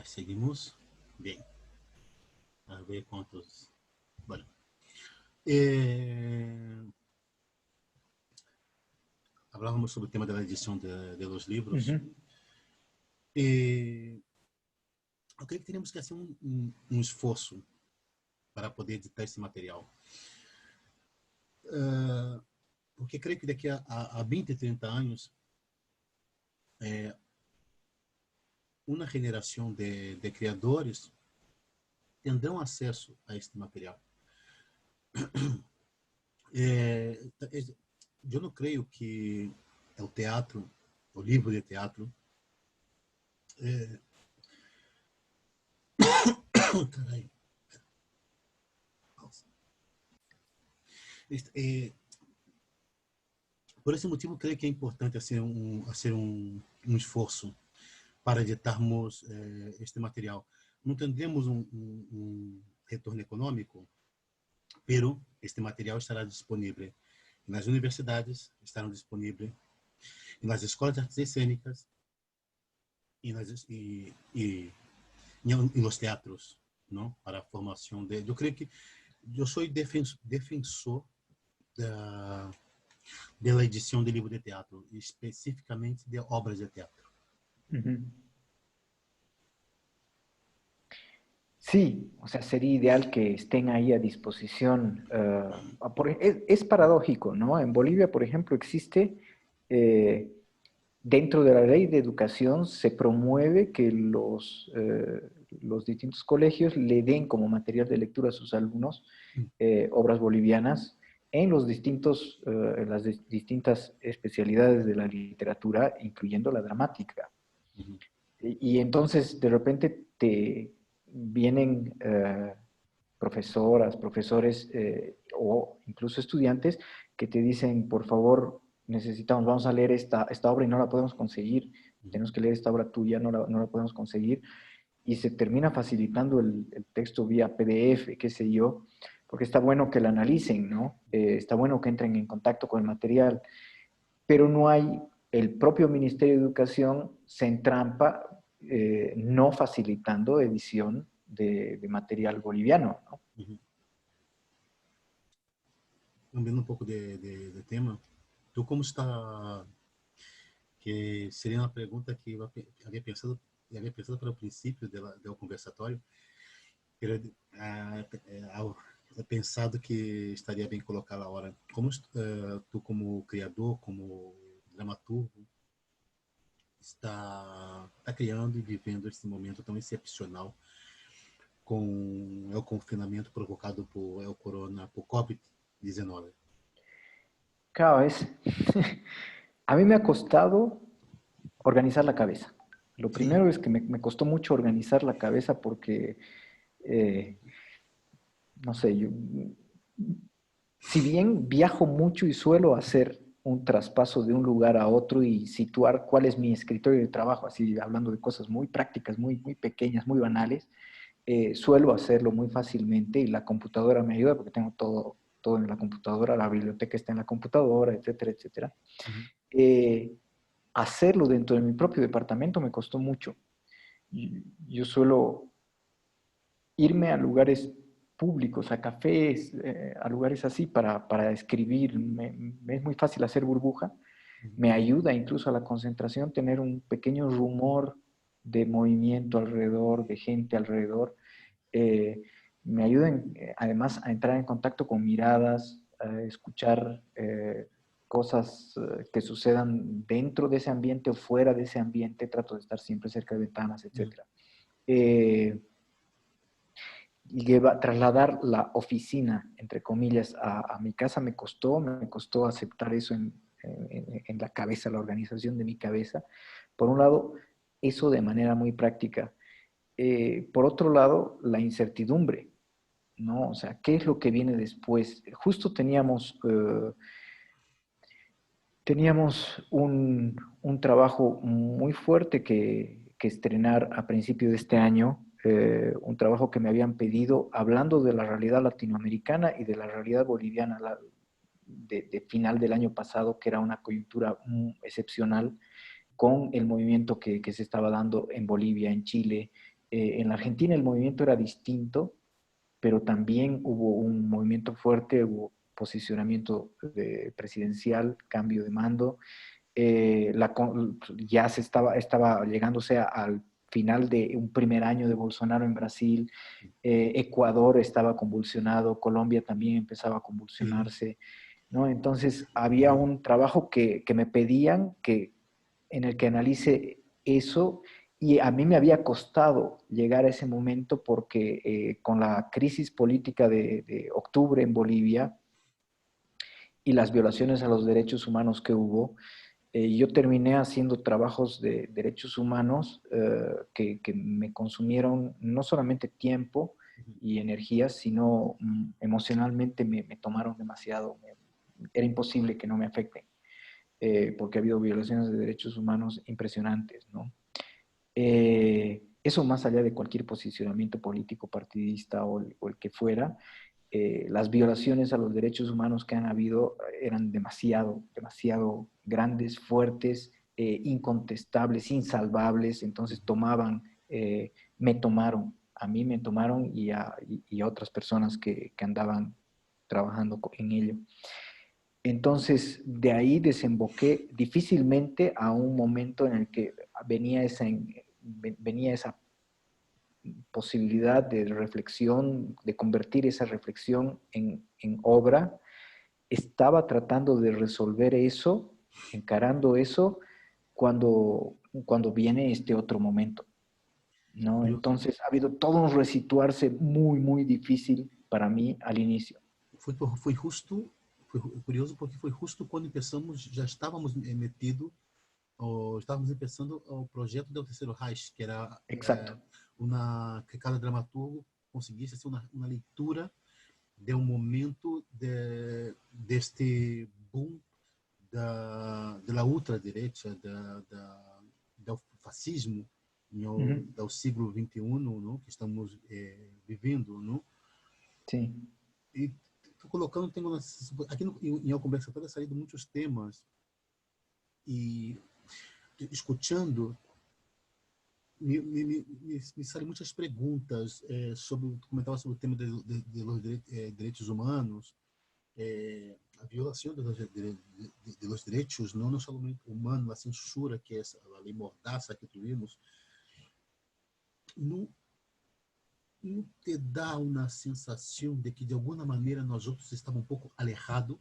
Seguimos. Bien. A ver cuántos. Bueno. Eh, Hablábamos sobre el tema de la edición de los libros. Ujú. Eh, eu creio que teríamos que fazer um esforço para poder editar esse material. Porque creio que daqui a 20, 30 anos, uma geração de criadores terão acesso a este material. Eu não creio que o teatro, o livro de teatro, carai, por esse motivo, creio que é importante fazer um esforço para editarmos este material. Não tendremos um retorno econômico, pero este material estará disponível nas universidades, estarão disponíveis nas escolas de artes cênicas e nos teatros, não? Para a formação de. Eu creio que eu sou defensor da edição de livro de teatro, especificamente de obras de teatro. Ujú. Sí, o sea, sería ideal que estén ahí a disposición. Es paradójico, ¿no? En Bolivia, por ejemplo, existe, eh, dentro de la ley de educación, se promueve que los distintos colegios le den como material de lectura a sus alumnos obras bolivianas en las distintas especialidades de la literatura, incluyendo la dramática. Uhum. Y entonces, de repente, te vienen profesoras, profesores o incluso estudiantes que te dicen, por favor, vamos a leer esta obra y no la podemos conseguir, tenemos que leer esta obra tuya, no la podemos conseguir, y se termina facilitando el texto vía PDF, qué sé yo, porque está bueno que la analicen, ¿no? Está bueno que entren en contacto con el material, pero no hay, el propio Ministerio de Educación se entrampa no facilitando edición de material boliviano, ¿no? Uhum. Cambiando um pouco de tema, tu como está, que seria uma pergunta que eu havia pensado para o princípio do conversatório, eu pensado que estaria bem colocá-la agora. Como tu como criador, como dramaturgo, está criando e vivendo esse momento tão excepcional com o confinamento provocado por el corona, por COVID-19? Claro, a mí me ha costado organizar la cabeza. Lo Sim. primero es que me costó mucho organizar la cabeza porque, eh, no sé, si bien viajo mucho y suelo hacer un traspaso de un lugar a otro y situar cuál es mi escritorio de trabajo, así hablando de cosas muy prácticas, muy pequeñas, muy banales, suelo hacerlo muy fácilmente y la computadora me ayuda porque tengo todo en la computadora, la biblioteca está en la computadora, etcétera, etcétera. Uhum. Eh, Hacerlo dentro de mi propio departamento me costó mucho. Yo suelo irme a lugares públicos, a cafés, a lugares así para escribir. Me es muy fácil hacer burbuja. Uhum. Me ayuda incluso a la concentración tener un pequeño rumor de movimiento alrededor, de gente alrededor. Eh, Me ayuda además a entrar en contacto con miradas, a escuchar cosas que sucedan dentro de ese ambiente o fuera de ese ambiente. Trato de estar siempre cerca de ventanas, Uhum. etc. Trasladar la oficina, entre comillas, a mi casa me costó aceptar eso en la cabeza, la organización de mi cabeza. Por un lado, eso de manera muy práctica. Por otro lado, la incertidumbre, ¿no? O sea, ¿qué es lo que viene después? Justo teníamos un trabajo muy fuerte que estrenar a principio de este año, un trabajo que me habían pedido hablando de la realidad latinoamericana y de la realidad boliviana de final del año pasado, que era una coyuntura excepcional con el movimiento que se estaba dando en Bolivia, en Chile, En la Argentina el movimiento era distinto, pero también hubo un movimiento fuerte, hubo posicionamiento presidencial, cambio de mando. Ya estaba llegándose al final de un primer año de Bolsonaro en Brasil. Ecuador estaba convulsionado, Colombia también empezaba a Sí. convulsionarse, ¿no? Entonces había un trabajo que me pedían en el que analice eso, y a mí me había costado llegar a ese momento porque con la crisis política de octubre en Bolivia y las violaciones a los derechos humanos que hubo, yo terminé haciendo trabajos de derechos humanos que me consumieron no solamente tiempo y energía, sino emocionalmente me tomaron demasiado. Era imposible que no me afecten, porque ha habido violaciones de derechos humanos impresionantes, ¿no? Eso más allá de cualquier posicionamiento político, partidista o el que fuera, las violaciones a los derechos humanos que han habido eran demasiado, demasiado grandes, fuertes, incontestables, insalvables. Entonces me tomaron, a mí me tomaron y a otras personas que andaban trabajando en ello. Entonces, de ahí desemboqué difícilmente a un momento en el que venía esa posibilidad de reflexión, de convertir esa reflexión en obra. Estaba tratando de resolver eso, encarando eso, cuando viene este otro momento, ¿no? Curioso. Entonces ha habido todo un resituarse muy, muy difícil para mí al inicio. Foi justo, foi curioso porque foi justo quando começamos, já estávamos metidos, estávamos começando o projeto do Terceiro Reich, que era Exacto. que cada dramaturgo conseguisse assim, uma leitura de um momento deste boom da ultradireita, do fascismo Ujú. do século XXI, não? Que estamos vivendo, não? Sí. E estou colocando, aqui em A Conversa Toda saído muitos temas e escutando me saem muitas perguntas sobre, comentava sobre o tema de direitos humanos, a violação dos direitos, não somente humanos, a censura, que é a lei mordaça que tuvimos, não, não te dá uma sensação de que, de alguma maneira, nós outros estávamos um pouco alejados,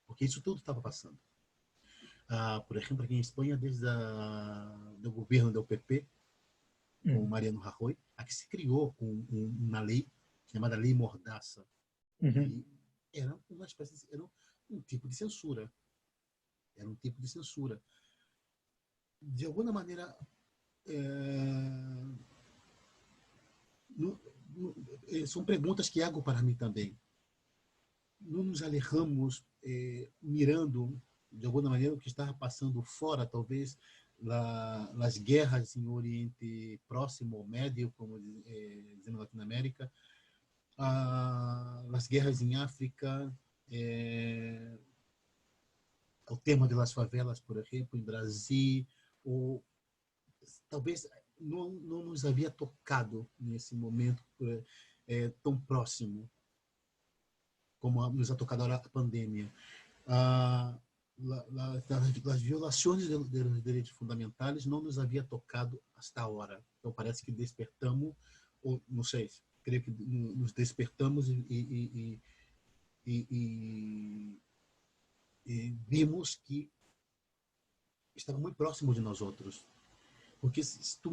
porque isso tudo estava passando. Por exemplo, aqui em Espanha, desde o governo do PP, com o Mm. Mariano Rajoy, aqui se criou uma lei chamada Lei Mordaça, Ujú. e era uma espécie, era um tipo de censura. Era um tipo de censura. De alguma maneira, são perguntas que hago para mim também. Não nos alejamos mirando, de alguma maneira, o que estava passando fora, talvez, as guerras em Oriente Próximo ou Médio, como dizendo Latinoamérica, as guerras em África, o tema das favelas, por exemplo, em Brasil, ou talvez não nos havia tocado nesse momento tão próximo como nos ha tocado agora a pandemia. As violações dos direitos fundamentais não nos havia tocado hasta agora. Então parece que despertamos, ou não sei, creio que nos despertamos e vimos que estava muito próximo de nós outros. Porque se tu,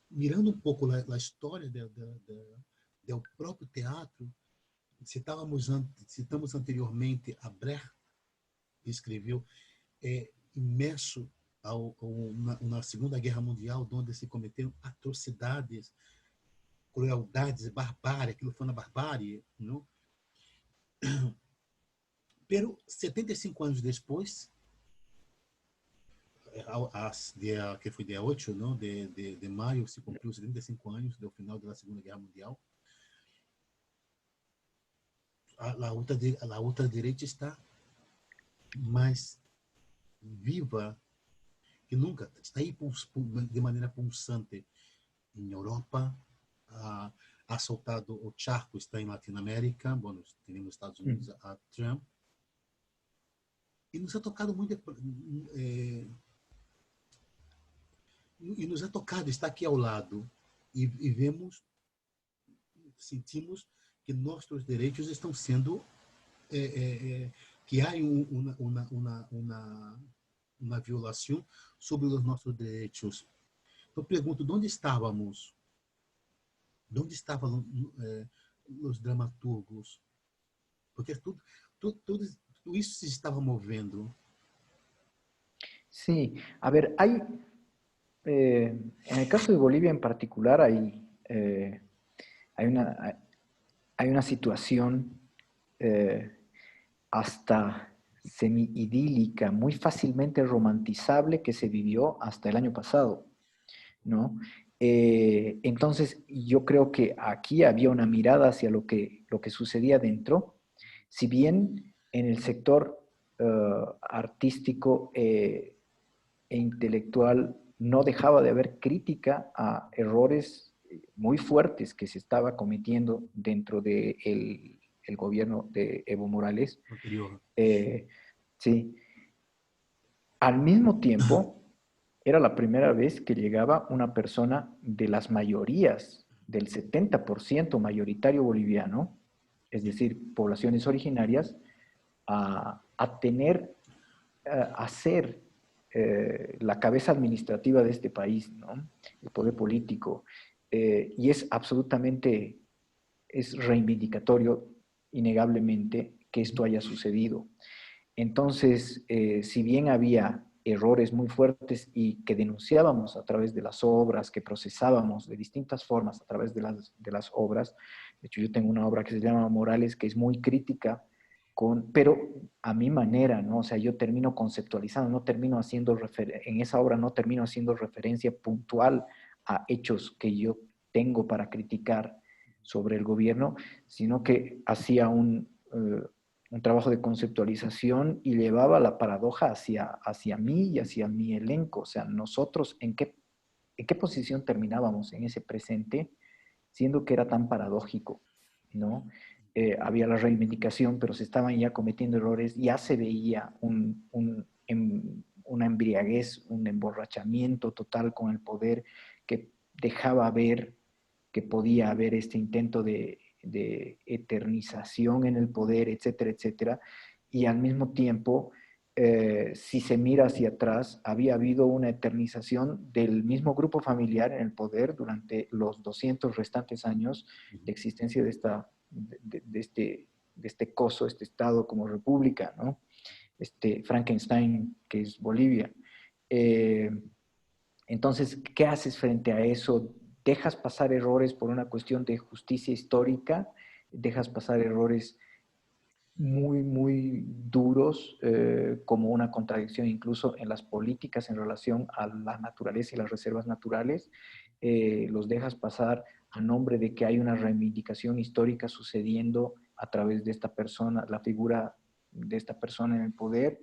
mirando um pouco a história do próprio teatro, citamos anteriormente a Brecht, que escreveu imerso na Segunda Guerra Mundial, onde se cometeram atrocidades, crueldades, barbárie, aquilo foi na barbárie, não? Pero 75 anos depois, que foi dia 8 não? De maio, se cumpriu 75 anos do final da Segunda Guerra Mundial. A outra direita está mais viva que nunca, está aí de maneira pulsante. em Europa, ha soltado o charco, está em Latinoamérica, bueno, temos Estados Unidos a Trump, e nos ha tocado muito, e nos ha tocado estar aqui ao lado e vemos, sentimos que nossos direitos estão sendo, que há uma violação sobre os nossos direitos. Então, pergunto, onde estávamos? Onde estavam os dramaturgos? Porque tudo isso se estava movendo. Sí, a ver, en el caso de Bolivia en particular, hay hay una situación hasta semi-idílica, muy fácilmente romantizable que se vivió hasta el año pasado, ¿no? Entonces, yo creo que aquí había una mirada hacia lo que sucedía dentro, si bien en el sector artístico e intelectual no dejaba de haber crítica a errores muy fuertes que se estaba cometiendo dentro del el gobierno de Evo Morales. Sí. Al mismo tiempo, era la primera vez que llegaba una persona de las mayorías, del 70% mayoritario boliviano, es decir, poblaciones originarias, a tener, a ser la cabeza administrativa de este país, ¿no? El poder político. Y es absolutamente, es reivindicatorio, innegablemente, que esto haya sucedido. Entonces, si bien había errores muy fuertes y que denunciábamos a través de las obras, que procesábamos de distintas formas a través de las obras, de hecho yo tengo una obra que se llama Morales, que es muy crítica, pero a mi manera, ¿no? O sea, yo termino conceptualizando, no termino haciendo en esa obra no termino haciendo referencia puntual a hechos que yo tengo para criticar sobre el gobierno, sino que hacía un trabajo de conceptualización y llevaba la paradoja hacia mí y hacia mi elenco. O sea, nosotros, ¿en qué posición terminábamos en ese presente, siendo que era tan paradójico, ¿no? Había la reivindicación, pero se estaban ya cometiendo errores, ya se veía una embriaguez, un emborrachamiento total con el poder que dejaba ver que podía haber este intento de eternización en el poder, etcétera, etcétera. Y al mismo tiempo, si se mira hacia atrás, había habido una eternización del mismo grupo familiar en el poder durante los 200 restantes años de existencia de este coso, este Estado como república, ¿no? Este Frankenstein, que es Bolivia. Entonces, ¿qué haces frente a eso? Dejas pasar errores por una cuestión de justicia histórica, dejas pasar errores muy, muy duros, como una contradicción incluso en las políticas en relación a la naturaleza y las reservas naturales, los dejas pasar a nombre de que hay una reivindicación histórica sucediendo a través de esta persona, la figura de esta persona en el poder.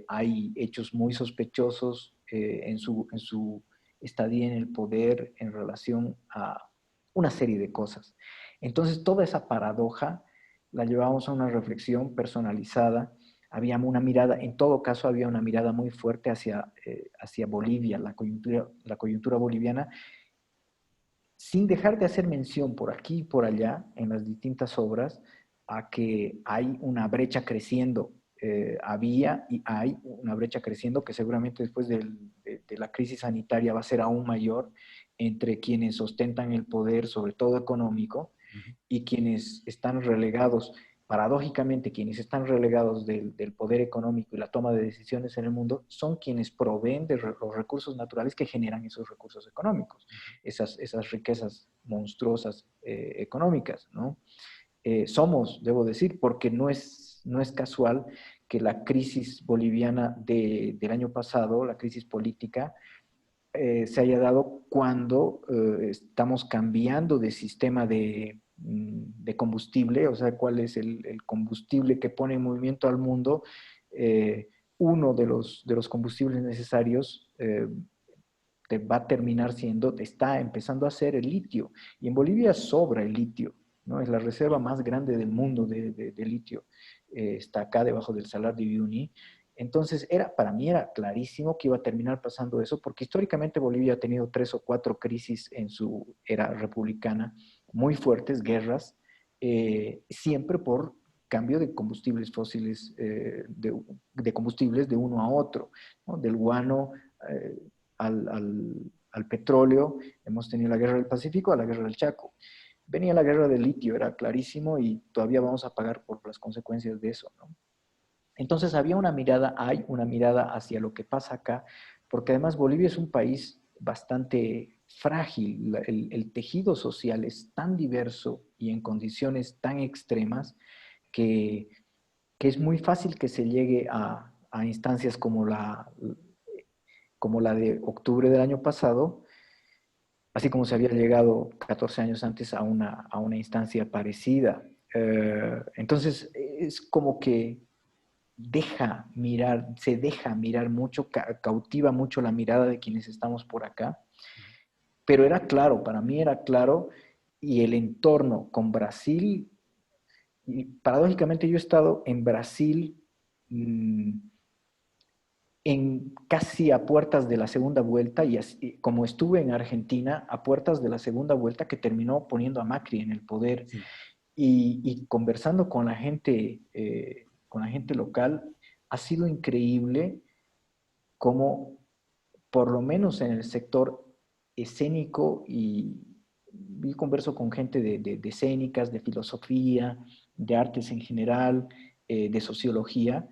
Hay hechos muy sospechosos en su estadía en el poder en relación a una serie de cosas. Entonces, toda esa paradoja la llevamos a una reflexión personalizada. Había una mirada, en todo caso, había una mirada muy fuerte hacia Bolivia, la coyuntura boliviana, sin dejar de hacer mención por aquí y por allá, en las distintas obras, a que hay una brecha creciendo. Había y hay una brecha creciendo que seguramente después de la crisis sanitaria va a ser aún mayor entre quienes ostentan el poder, sobre todo económico, y quienes están relegados, paradójicamente, quienes están relegados del poder económico y la toma de decisiones en el mundo son quienes proveen de los recursos naturales que generan esos recursos económicos, esas riquezas monstruosas económicas, ¿no? Somos, debo decir, porque no es casual que la crisis boliviana del año pasado, la crisis política, se haya dado cuando estamos cambiando de sistema de combustible, o sea, cuál es el combustible que pone en movimiento al mundo. Uno de los combustibles necesarios va a terminar siendo, está empezando a ser el litio. Y en Bolivia sobra el litio, ¿no? Es la reserva más grande del mundo de litio. Está acá debajo del Salar de Uyuni. Entonces, para mí era clarísimo que iba a terminar pasando eso, porque históricamente Bolivia ha tenido 3 o 4 crisis en su era republicana, muy fuertes, guerras, siempre por cambio de combustibles fósiles, de combustibles de uno a otro, ¿no? Del guano eh, al petróleo. Hemos tenido la guerra del Pacífico a la guerra del Chaco. Venía la guerra del litio, era clarísimo, y todavía vamos a pagar por las consecuencias de eso, ¿no? Entonces hay una mirada hacia lo que pasa acá, porque además Bolivia es un país bastante frágil, el tejido social es tan diverso y en condiciones tan extremas que, que es muy fácil que se llegue a instancias como la de octubre del año pasado, así como se había llegado 14 años antes a una instancia parecida. Entonces, es como que se deja mirar mucho, cautiva mucho la mirada de quienes estamos por acá, pero era claro, para mí era claro, y el entorno con Brasil, y paradójicamente yo he estado en Brasil en casi a puertas de la segunda vuelta, y así, como estuve en Argentina a puertas de la segunda vuelta que terminó poniendo a Macri en el poder, Sí. y conversando con la gente local, ha sido increíble cómo, por lo menos en el sector escénico, y yo converso con gente de escénicas, de filosofía, de artes en general, de sociología,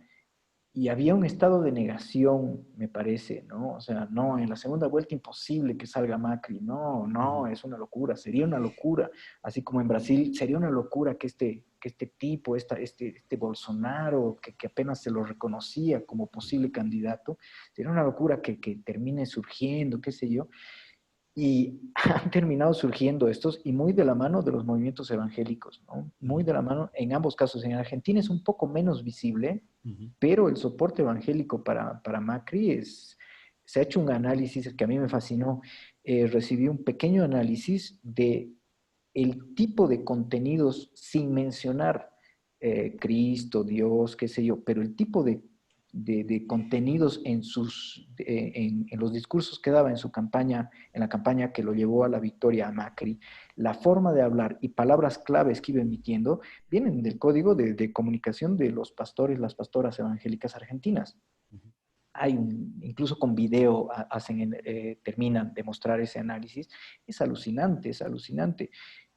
y había un estado de negación, me parece, ¿no? O sea, no, en la segunda vuelta imposible que salga Macri, no, no, Ujú. es una locura, sería una locura, así como en Brasil sería una locura que este tipo, este Bolsonaro, que apenas se lo reconocía como posible candidato, sería una locura que termine surgiendo, qué sé yo, y han terminado surgiendo estos, y muy de la mano de los movimientos evangélicos, ¿no? Muy Ujú. de la mano, en ambos casos. En Argentina es un poco menos visible, Ujú. pero el soporte evangélico para Macri se ha hecho un análisis que a mí me fascinó. Recibí un pequeño análisis de el tipo de contenidos, sin mencionar Cristo, Dios, qué sé yo, pero el tipo de contenidos en los discursos que daba en su campaña, en la campaña que lo llevó a la victoria a Macri, la forma de hablar y palabras claves que iba emitiendo, vienen del código de comunicación de los pastores, las pastoras evangélicas argentinas. Ujú. Incluso con video terminan de mostrar ese análisis. Es alucinante, es alucinante.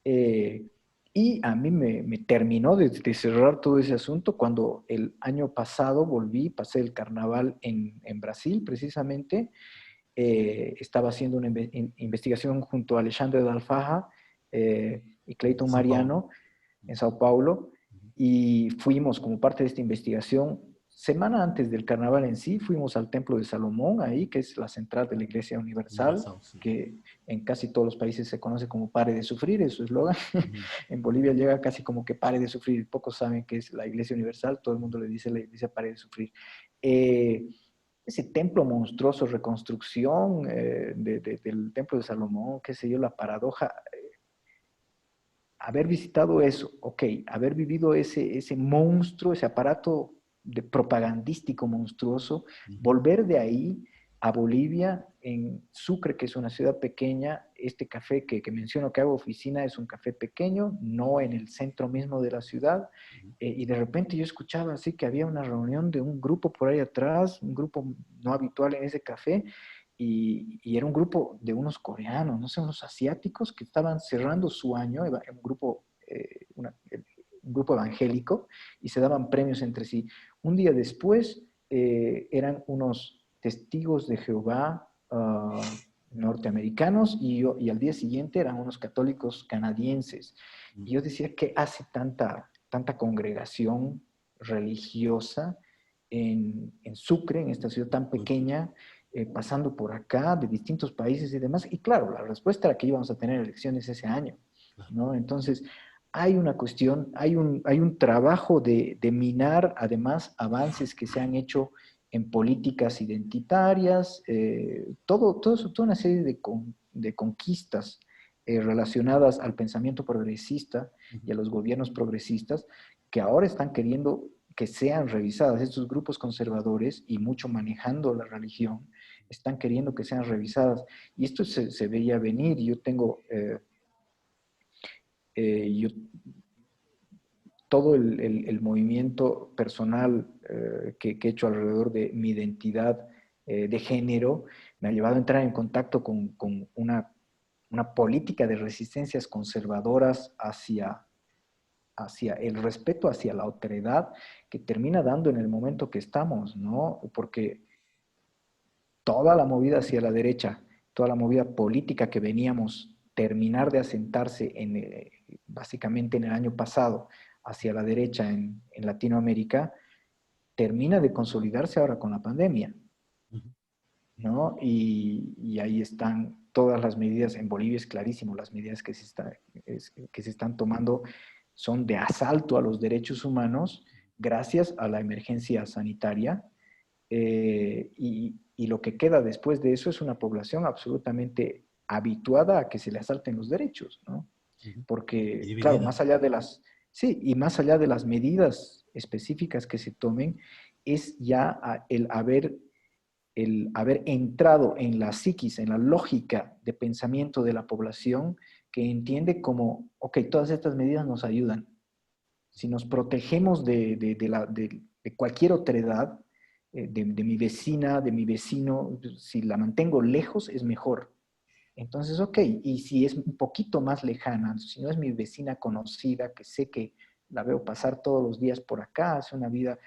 Eh, y a mí me terminó de cerrar todo ese asunto cuando el año pasado volví, pasé el carnaval en Brasil precisamente. Estaba haciendo una investigación junto a Alexandre de Alfaja y Clayton São Paulo. Mariano en Sao Paulo, Ujú. y fuimos como parte de esta investigación. Semana antes del carnaval en sí, fuimos al Templo de Salomón, ahí, que es la central de la Iglesia Universal, Universal, sí. que en casi todos los países se conoce como Pare de Sufrir, es su eslogan. Ujú. En Bolivia llega casi como que Pare de Sufrir. Pocos saben que es la Iglesia Universal, todo el mundo le dice la Iglesia Pare de Sufrir. Eh, Ese templo monstruoso, reconstrucción del Templo de Salomón, qué sé yo, la paradoja, haber visitado eso, ok, haber vivido ese monstruo, ese aparato propagandístico monstruoso, Ujú. volver de ahí a Bolivia, en Sucre, que es una ciudad pequeña, este café que menciono que hago oficina es un café pequeño, no en el centro mismo de la ciudad, Ujú. y de repente yo escuchaba así que había una reunión de un grupo por ahí atrás, un grupo no habitual en ese café, y era un grupo de unos coreanos, no sé, unos asiáticos que estaban cerrando su año, un grupo, un grupo evangélico, y se daban premios entre sí. Un día después eran unos testigos de Jehová norteamericanos, y al día siguiente eran unos católicos canadienses. Ujú. Y yo decía, ¿qué hace tanta congregación religiosa en Sucre, en esta ciudad tan Muito. pequeña, pasando por acá, de distintos países y demás? Y claro, la respuesta era que íbamos a tener elecciones ese año, Claro. ¿no? Entonces, hay una cuestión, hay un trabajo de minar, además, avances que se han hecho en políticas identitarias, todo eso, toda una serie de conquistas relacionadas al pensamiento progresista y a los gobiernos progresistas que ahora están queriendo que sean revisadas. Estos grupos conservadores y mucho manejando la religión están queriendo que sean revisadas. Y esto se veía venir. Yo tengo... yo todo el movimiento personal que he hecho alrededor de mi identidad de género me ha llevado a entrar en contacto con una política de resistencias conservadoras hacia el respeto hacia la otredad que termina dando en el momento que estamos, ¿no? Porque toda la movida hacia la derecha, toda la movida política que veníamos terminar de asentarse básicamente en el año pasado hacia la derecha en Latinoamérica, termina de consolidarse ahora con la pandemia, ¿no? Y ahí están todas las medidas, en Bolivia es clarísimo, las medidas que se están tomando son de asalto a los derechos humanos gracias a la emergencia sanitaria, y lo que queda después de eso es una población absolutamente habituada a que se le asalten los derechos, ¿no? Porque, claro, Dividida. más allá de las, sí, y más allá de las medidas específicas que se tomen, es ya el haber entrado en la psiquis, en la lógica de pensamiento de la población que entiende como, ok, todas estas medidas nos ayudan. Si nos protegemos de cualquier otredad, de mi vecina, de mi vecino, si la mantengo lejos es mejor. Entonces, ok, y si es un poquito más lejana, si no es mi vecina conocida, que sé que la veo pasar todos los días por acá, hace una vida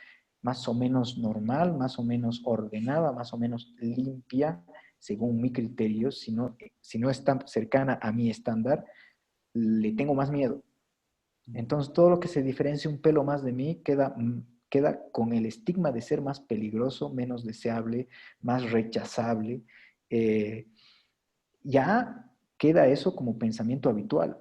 más o menos normal, más o menos ordenada, más o menos limpia, según mi criterio, si no está cercana a mi estándar, le tengo más miedo. Entonces, todo lo que se diferencia un pelo más de mí queda con el estigma de ser más peligroso, menos deseable, más rechazable. Eh, ya queda eso como pensamiento habitual,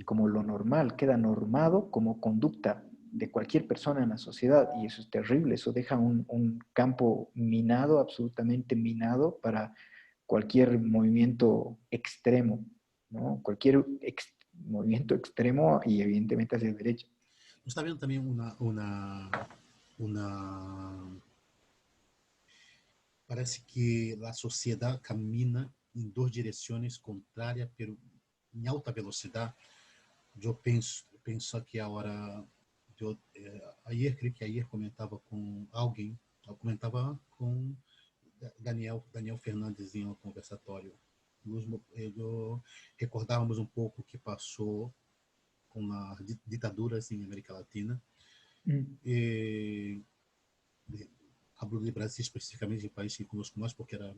como lo normal, queda normado como conducta de cualquier persona en la sociedad, y eso es terrible, eso deja un campo minado, absolutamente minado para cualquier movimiento extremo, ¿no? Cualquier movimiento extremo y evidentemente hacia la derecha. Está vendo também uma parece que a sociedade camina em duas direções contrárias, pero em alta velocidade. Eu penso que agora, ayer, creio que ayer comentava com alguém, eu comentava com Daniel Fernandes em um conversatório. Recordávamos um pouco o que passou com as ditaduras em América Latina. E, hablo de Brasil especificamente, de país que conosco mais, porque era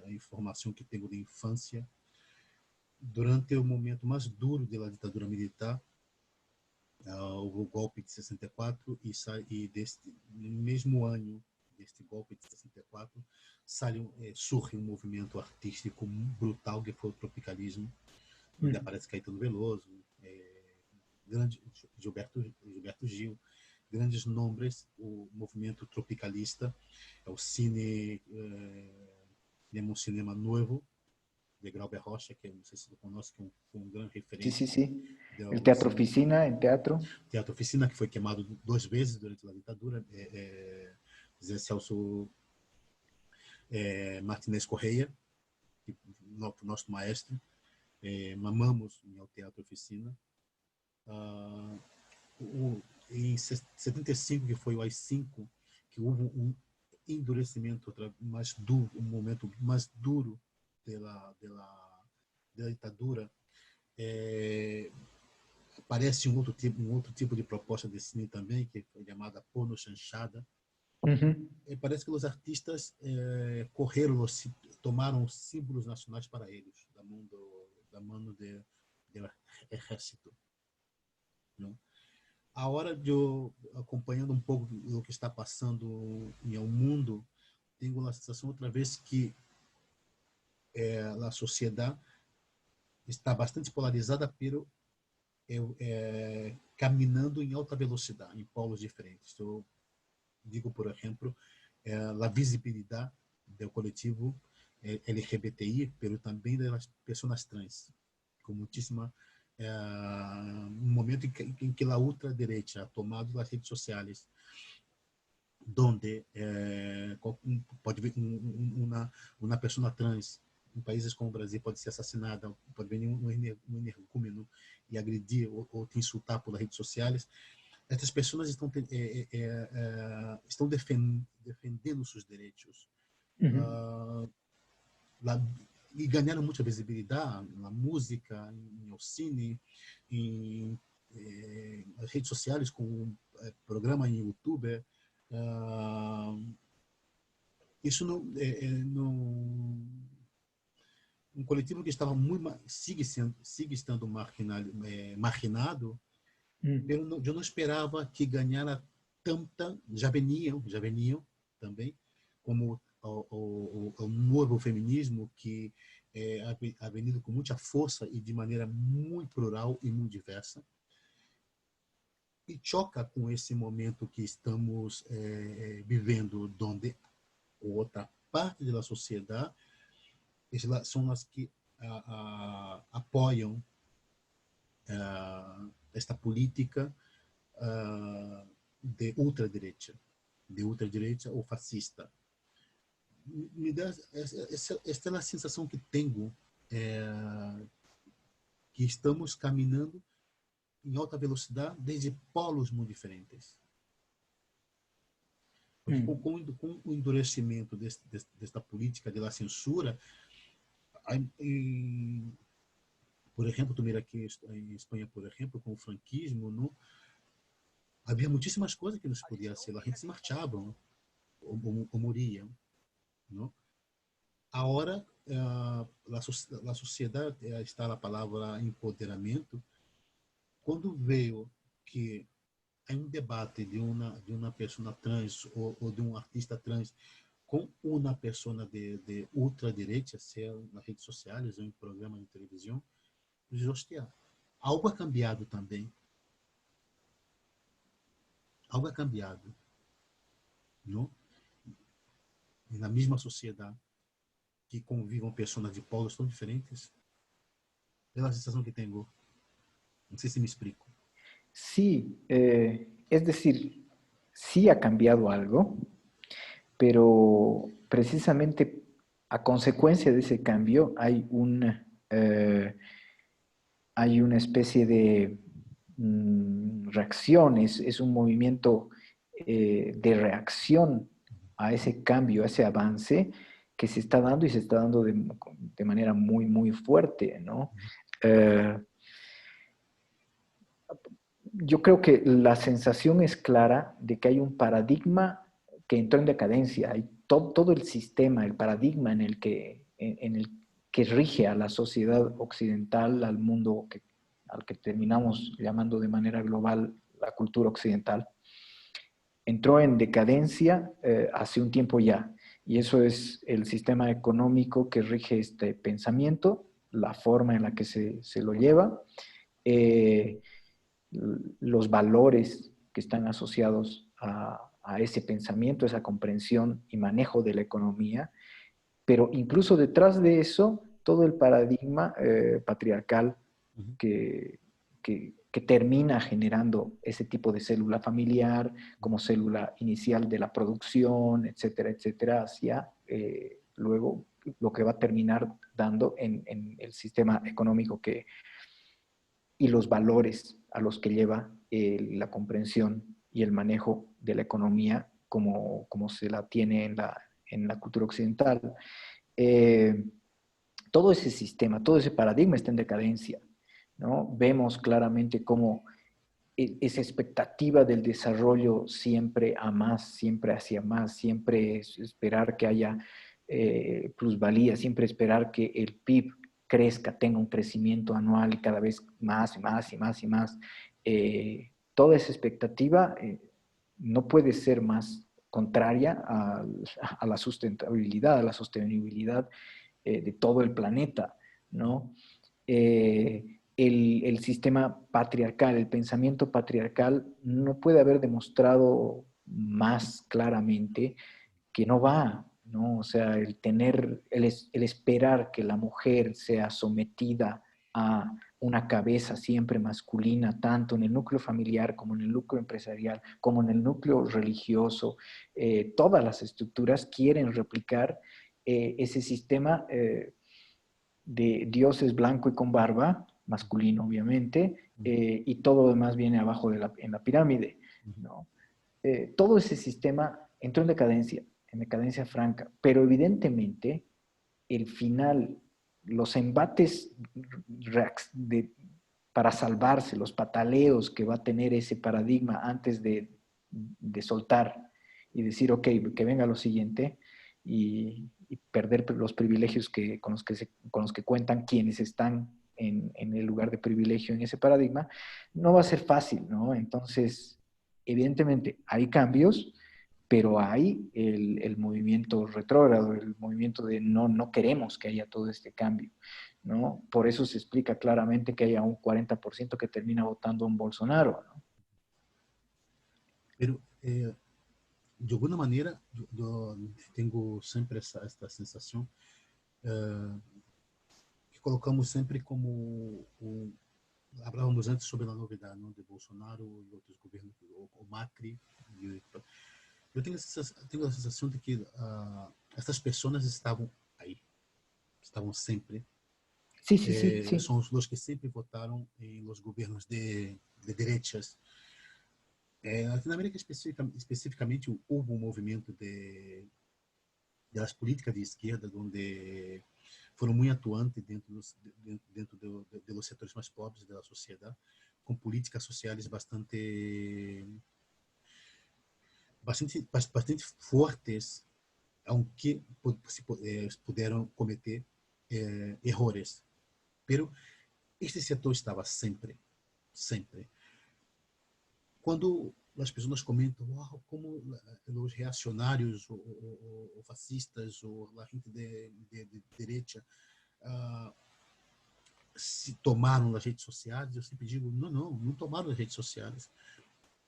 a informação que tenho de infância. Durante o momento mais duro da ditadura militar, houve o golpe de 64 e deste mesmo ano deste golpe de 64 surge um movimento artístico brutal que foi o tropicalismo, onde aparece Caetano Veloso, grande Gilberto Gil, grandes nomes, o movimento tropicalista, o cine, um cinema novo de Glauber Rocha, que não sei se você conhece, que foi um grande Sí, referente sí, sí. El do teatro cinema. oficina, en teatro. Teatro Oficina, que foi queimado 2 vezes durante a ditadura, Zé Celso Martinez Correia, nosso maestro, mamamos em ao Teatro Oficina. Em 75, que foi o AI-5, que houve um endurecimento mais duro, um momento mais duro da ditadura. Aparece um outro tipo de proposta de cine também, que foi chamada porno chanchada. Parece que os artistas correram, tomaram símbolos nacionais para eles, da mão do exército. Não? A hora de eu, acompanhando um pouco do que está passando no mundo, tenho a sensação outra vez que a sociedade está bastante polarizada, pero caminhando em alta velocidade, em polos diferentes. Eu digo, por exemplo, a visibilidade do coletivo LGBTI, mas também das pessoas trans, com muitíssima um momento em que a ultradireita ha tomado as redes sociais, donde pode ver uma pessoa trans em países como o Brasil pode ser assassinada, pode vir um energúmeno e agredir ou te insultar por redes sociais. Estas pessoas estão defendendo seus direitos. E ganharam muita visibilidade na música, no cine, em redes sociais, com programa em YouTube. Isso um coletivo que estava sigue estando marginado, eu não esperava que ganhara tanta, já veniam também, como o novo feminismo, que ha venido com muita força e de maneira muito plural e muito diversa, e choca com esse momento que estamos vivendo, onde outra parte da sociedade são as que apoiam esta política de ultradireita ou fascista. Esta é a sensação que tenho, que estamos caminhando em alta velocidade desde polos muito diferentes. Porque com o endurecimento desta política de censura, por exemplo, tu mira aqui em Espanha, por exemplo, com o franquismo, não? Havia muitíssimas coisas que não se podia ser. A gente se marchava ou moria. Não? Agora, a sociedade, está a palavra empoderamento, quando veio que há um debate de uma pessoa trans ou de um artista trans com uma pessoa de ultradireita, seja nas redes sociais ou em programa de televisão, hostia, algo ha cambiado também. Algo ha cambiado. Não? E na mesma sociedade que convivem pessoas de polos tão diferentes, pela sensação que tenho. Não sei se me explico. Sí, es decir, sí ha cambiado algo, pero precisamente a consecuencia de ese cambio hay una especie de reacción, es un movimiento de reacción a ese cambio, a ese avance que se está dando y se está dando de manera muy, muy fuerte, ¿no? Yo creo que la sensación es clara de que hay un paradigma que entró en decadencia. Hay todo el sistema, el paradigma en el que rige a la sociedad occidental, al mundo al que terminamos llamando de manera global la cultura occidental, entró en decadencia hace un tiempo ya. Y eso es el sistema económico que rige este pensamiento, la forma en la que se lo lleva, los valores que están asociados a ese pensamiento, esa comprensión y manejo de la economía, pero incluso detrás de eso, todo el paradigma patriarcal que termina generando ese tipo de célula familiar como célula inicial de la producción, etcétera, etcétera, hacia luego lo que va a terminar dando en el sistema económico y los valores a los que lleva la comprensión y el manejo de la economía como se la tiene en la cultura occidental. Todo ese sistema, todo ese paradigma está en decadencia, ¿no? Vemos claramente cómo esa expectativa del desarrollo siempre a más, siempre hacia más, siempre esperar que haya plusvalía, siempre esperar que el PIB crezca, tenga un crecimiento anual y cada vez más y más y más y más. Toda esa expectativa no puede ser más contraria a la sustentabilidad, a la sostenibilidad de todo el planeta, ¿no? El sistema patriarcal, el pensamiento patriarcal no puede haber demostrado más claramente que no va, ¿no? O sea, el esperar que la mujer sea sometida a una cabeza siempre masculina, tanto en el núcleo familiar como en el núcleo empresarial, como en el núcleo religioso, todas las estructuras quieren replicar ese sistema de dioses blanco y con barba, masculino obviamente, y todo lo demás viene abajo en la pirámide, ¿no? Todo ese sistema entró en decadencia franca, pero evidentemente el final, los embates para salvarse, los pataleos que va a tener ese paradigma antes de soltar y decir, ok, que venga lo siguiente y perder los privilegios con los que cuentan quienes están en el lugar de privilegio en ese paradigma, no va a ser fácil, ¿no? Entonces, evidentemente hay cambios, pero hay el movimiento retrógrado, el movimiento de no queremos que haya todo este cambio, ¿no? Por eso se explica claramente que haya un 40% que termina votando a un Bolsonaro, ¿no? Pero, de alguna maneira, eu tenho sempre esta sensação que colocamos sempre como falávamos antes sobre a novidade, não, de Bolsonaro e outros governos, o Macri. Eu tenho a sensação de que essas pessoas estavam aí, estavam sempre. Sí, sí, sí, sí. São os que sempre votaram em los governos de derechas. Na Latinoamérica especificamente houve um movimento de las políticas de esquerda onde foram muito atuantes dentro de los setores mais pobres da sociedade, com políticas sociais bastante fortes, aunque puderam cometer errores. Pero este setor estava sempre, sempre. Quando as pessoas comentam, wow, como os reacionários ou fascistas ou a gente de direita se tomaram nas redes sociais, eu sempre digo, não tomaram nas redes sociais.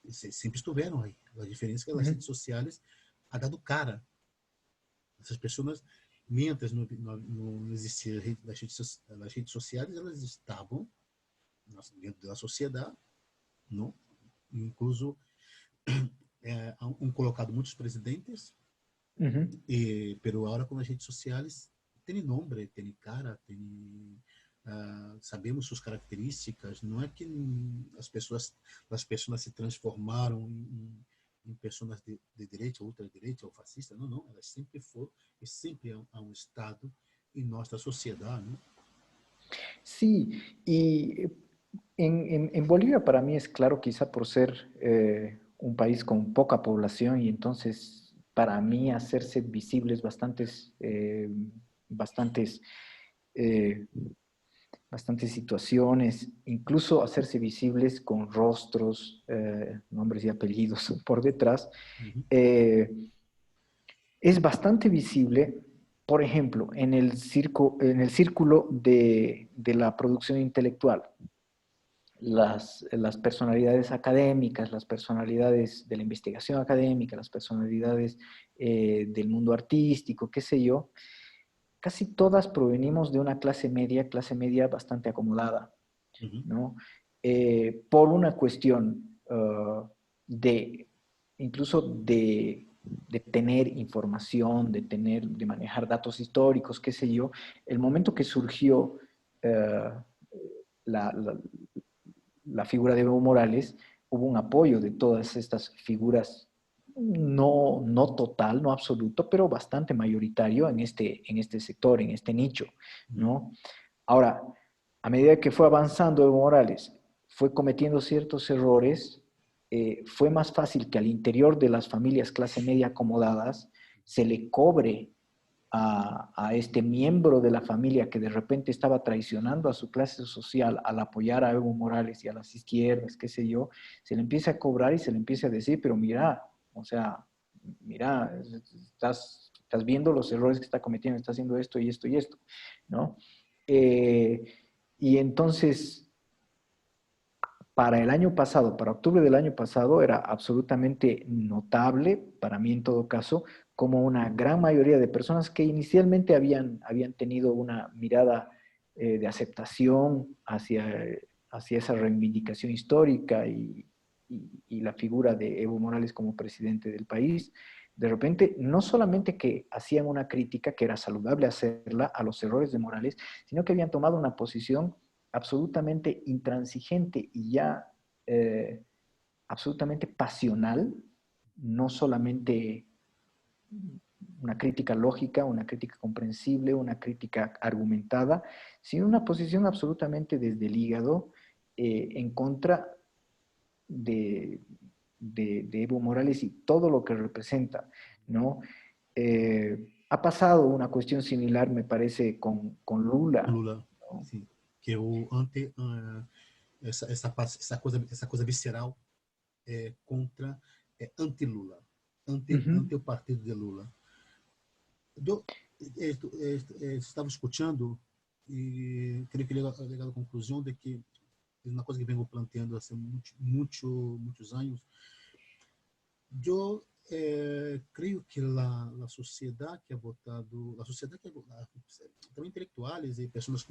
Sempre estiveram aí. A diferença é que as redes sociais ha dado cara. Essas pessoas, mientras não existiam as redes sociais, elas estavam dentro da sociedade, não? Incluso han colocado muitos presidentes, pero agora com as redes sociais tem nome, tem cara, sabemos suas características. Não é que as pessoas se transformaram em pessoas de direita, ultradireita ou fascista. Não, elas sempre foram e sempre há um Estado em nossa sociedade, não? Sí, y en Bolivia para mí es claro, quizá por ser un país con poca población y entonces para mí hacerse visibles eh, bastantes situaciones, incluso hacerse visibles con rostros, nombres y apellidos por detrás, es bastante visible. Por ejemplo, en el círculo de la producción intelectual, las personalidades académicas, las personalidades de la investigación académica, las personalidades del mundo artístico, qué sé yo, casi todas provenimos de una clase media bastante acomodada, ¿no? Por una cuestión incluso de tener información, de manejar datos históricos, qué sé yo. El momento que surgió la figura de Evo Morales, hubo un apoyo de todas estas figuras, no total, no absoluto, pero bastante mayoritario en este sector, en este nicho, ¿no? Ahora, a medida que fue avanzando Evo Morales, fue cometiendo ciertos errores, fue más fácil que al interior de las familias clase media acomodadas se le cobre a este miembro de la familia que de repente estaba traicionando a su clase social al apoyar a Evo Morales y a las izquierdas, qué sé yo, se le empieza a cobrar y se le empieza a decir, pero mira, o sea, mira, estás viendo los errores que está cometiendo, está haciendo esto y esto y esto, ¿no? Y entonces, para el año pasado, para octubre del año pasado, era absolutamente notable, para mí en todo caso, como una gran mayoría de personas que inicialmente habían tenido una mirada de aceptación hacia esa reivindicación histórica y la figura de Evo Morales como presidente del país, de repente no solamente que hacían una crítica, que era saludable hacerla a los errores de Morales, sino que habían tomado una posición absolutamente intransigente y ya absolutamente pasional, no solamente una crítica lógica, una crítica comprensible, una crítica argumentada, sino una posición absolutamente desde el hígado en contra de, de Evo Morales y todo lo que representa, ¿no? Ha pasado una cuestión similar, me parece, con Lula, Lula, ¿no? sim, que o essa coisa visceral contra anti-Lula, Ujú. ante o partido de Lula. Eu estava escutando e creio que legal a conclusão de que uma coisa que vengo planteando há muitos anos. Eu creio que a sociedade que ha votado, a sociedade que também intelectuais e pessoas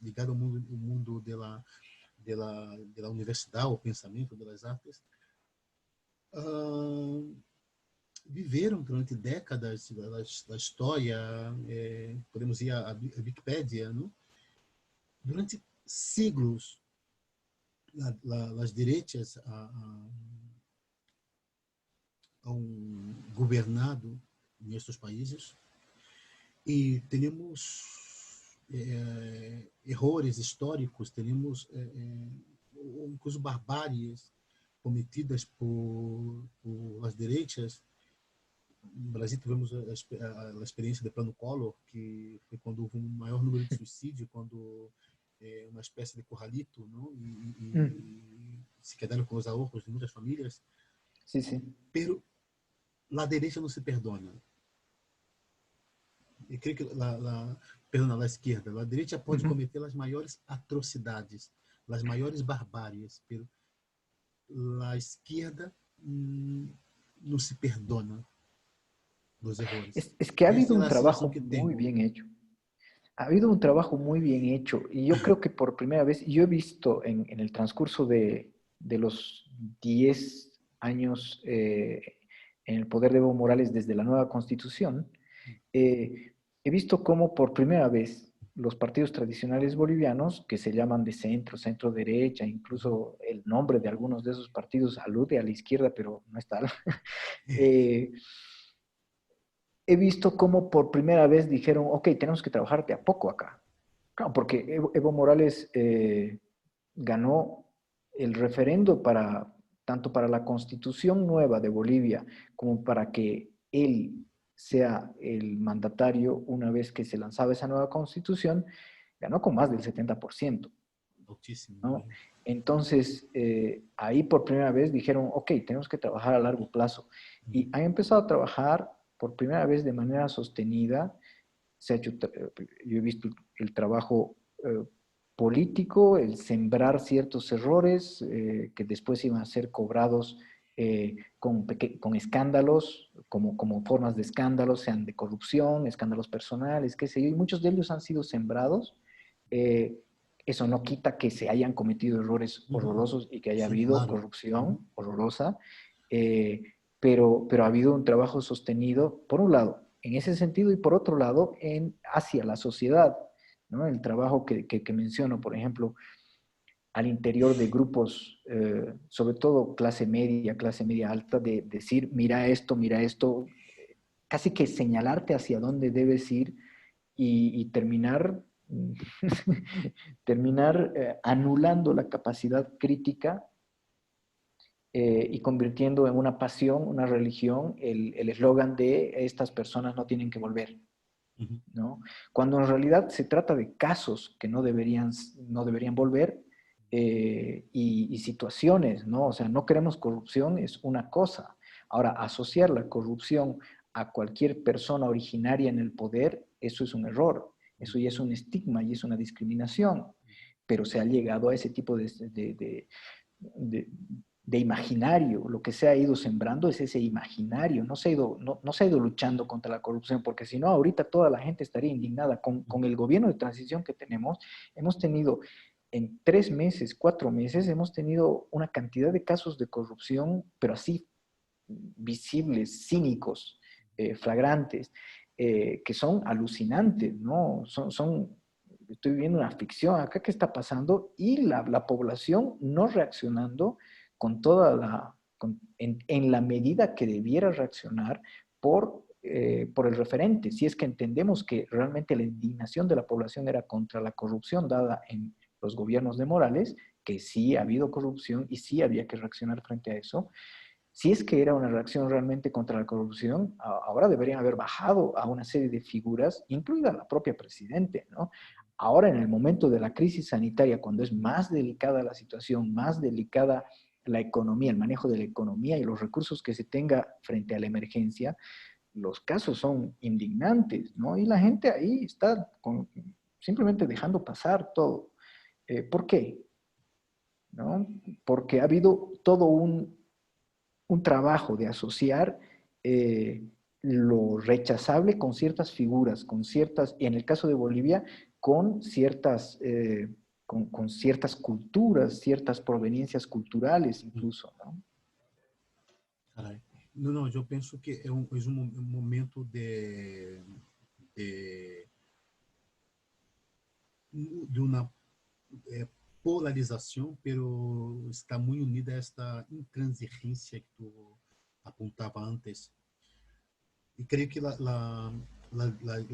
ligadas ao mundo da universidade, o pensamento, das artes, uh, viveram durante décadas da história, podemos ir à Wikipédia, não? Durante siglos, as direitas han governado nestes países e temos errores históricos, temos incluso barbáries cometidas por as direitas. No Brasil tivemos a experiência do Plano Collor, que foi quando houve um maior número de suicídio, quando uma espécie de corralito, não? Mm. Se quedaram com os ahorros de muitas famílias. Sí, sí. Pero a direita não se perdona. Eu creio que perdão, a esquerda, a direita pode Ujú. cometer as maiores atrocidades, as maiores barbáries, pero a esquerda não se perdona dos errores. Es que ha habido Essa é un a sensação trabajo que muy tenho. bien hecho. Ha habido un trabajo muy bien hecho y yo creo que por primera vez, yo he visto en el transcurso de los 10 años en el poder de Evo Morales desde la nueva constitución, he visto cómo por primera vez los partidos tradicionales bolivianos, que se llaman de centro, centro derecha, incluso el nombre de algunos de esos partidos alude a la izquierda, pero no es tal, eh, he visto cómo por primera vez dijeron, ok, tenemos que trabajar de a poco acá. Claro, porque Evo Morales ganó el referendo para, tanto para la constitución nueva de Bolivia como para que él sea el mandatario una vez que se lanzaba esa nueva constitución, ganó con más del 70%. Altíssimo, ¿No? imagino. Entonces, ahí por primera vez dijeron, ok, tenemos que trabajar a largo plazo. Y han empezado a trabajar por primera vez de manera sostenida. Se ha hecho, yo he visto el trabajo político, el sembrar ciertos errores que después iban a ser cobrados con escándalos, como formas de escándalos, sean de corrupción, escándalos personales, qué sé yo, y muchos de ellos han sido sembrados. Eh, Eso no quita que se hayan cometido errores horrorosos y que haya Sim, habido claro. corrupción horrorosa, eh, pero ha habido un trabajo sostenido, por un lado, en ese sentido, y por otro lado, hacia la sociedad, ¿no? El trabajo que menciono, por ejemplo, al interior de grupos, sobre todo clase media alta, de decir, mira esto, casi que señalarte hacia dónde debes ir y terminar, terminar anulando la capacidad crítica y convirtiendo en una pasión, una religión, el eslogan de estas personas no tienen que volver, Uhum. ¿no? Cuando en realidad se trata de casos que no deberían volver y situaciones, ¿no? O sea, no queremos corrupción, es una cosa. Ahora, asociar la corrupción a cualquier persona originaria en el poder, eso es un error, eso ya es un estigma y es una discriminación, pero se ha llegado a ese tipo de de imaginario. Lo que se ha ido sembrando es ese imaginario, no se ha ido luchando contra la corrupción, porque si no, ahorita toda la gente estaría indignada. Con el gobierno de transición que tenemos, hemos tenido en 3 meses, 4 meses, hemos tenido una cantidad de casos de corrupción, pero así visibles, cínicos, flagrantes, que son alucinantes, ¿no? Estoy viendo una ficción acá que está pasando y la población no reaccionando con toda en la medida que debiera reaccionar por el referente. Si es que entendemos que realmente la indignación de la población era contra la corrupción dada en los gobiernos de Morales, que sí ha habido corrupción y sí había que reaccionar frente a eso. Si es que era una reacción realmente contra la corrupción, ahora deberían haber bajado a una serie de figuras, incluida la propia presidente, ¿no? Ahora, en el momento de la crisis sanitaria, cuando es más delicada la situación, más delicada la economía, el manejo de la economía y los recursos que se tenga frente a la emergencia, los casos son indignantes, ¿no? Y la gente ahí está simplemente dejando pasar todo. ¿Por qué? ¿No? Porque ha habido todo un trabajo de asociar lo rechazable con ciertas figuras, con ciertas, y en el caso de Bolivia, con ciertas culturas, ciertas proveniencias culturales incluso, ¿no? Carai. Não, não, eu penso que é um momento de, de uma polarização, pero está muito unida a esta intransigência que tu apontava antes. E creio que a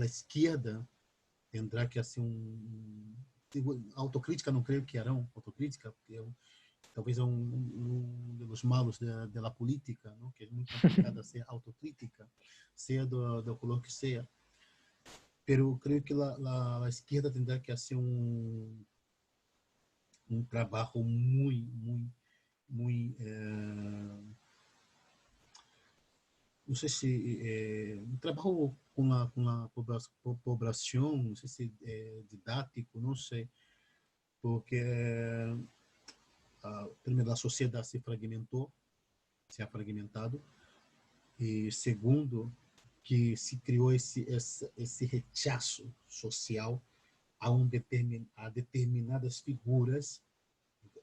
esquerda tendrá que ser autocrítica, não creio que harão autocrítica, porque talvez é um dos malos da política, não? Que é muito complicado ser autocrítica, seja do color que seja. Pero creio que a esquerda tendrá que fazer trabalho muito não sei se um trabalho com a população, não sei se é didático, não sei, porque primeiro a sociedade se ha fragmentado, e segundo que se criou esse rechaço social a determinadas figuras,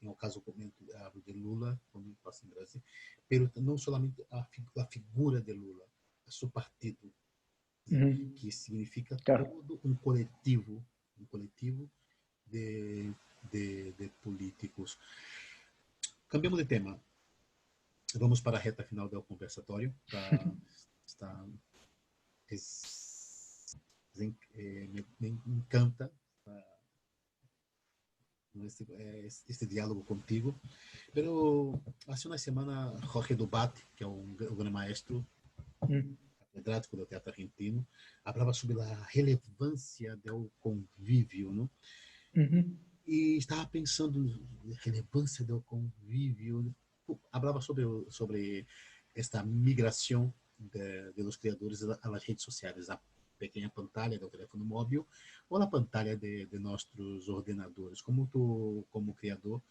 no caso comento de Lula, como passa em Brasil, pero não somente a figura de Lula, a seu partido, que significa Claro. todo um coletivo de políticos. Cambiamos de tema. Vamos para a reta final do conversatório. Me encanta este diálogo contigo. Pero hace uma semana, Jorge Dubat, que é um grande maestro, catedrático do teatro argentino, falava sobre a relevância do convívio, não? E estava pensando na relevância do convívio. Falava sobre esta migração de los criadores a las redes sociais, a pequena pantalla do telefone móvel ou a pantalla de nossos ordenadores. Como tu, como criador,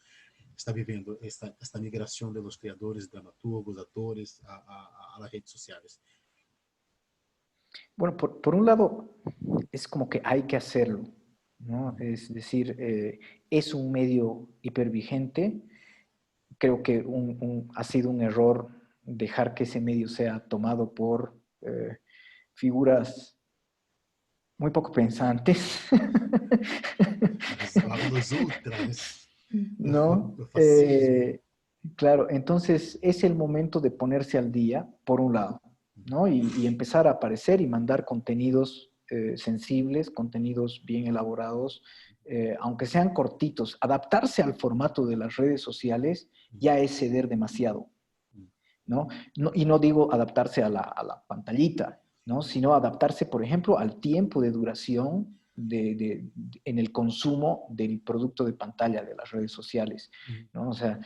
está vivendo esta migração de los criadores, dramaturgos, atores a las redes sociales? Bueno, por un lado, es como que hay que hacerlo, ¿no? Es decir, es un medio hipervigente. Creo que ha sido un error dejar que ese medio sea tomado por figuras muy poco pensantes. Los ultras. ¿No? Claro, entonces es el momento de ponerse al día, por un lado, ¿no? Y empezar a aparecer y mandar contenidos sensibles, contenidos bien elaborados, aunque sean cortitos. Adaptarse al formato de las redes sociales ya es ceder demasiado, ¿no? Y no digo adaptarse a la pantallita, ¿no? Sino adaptarse, por ejemplo, al tiempo de duración en el consumo del producto de pantalla de las redes sociales, ¿no? O sea,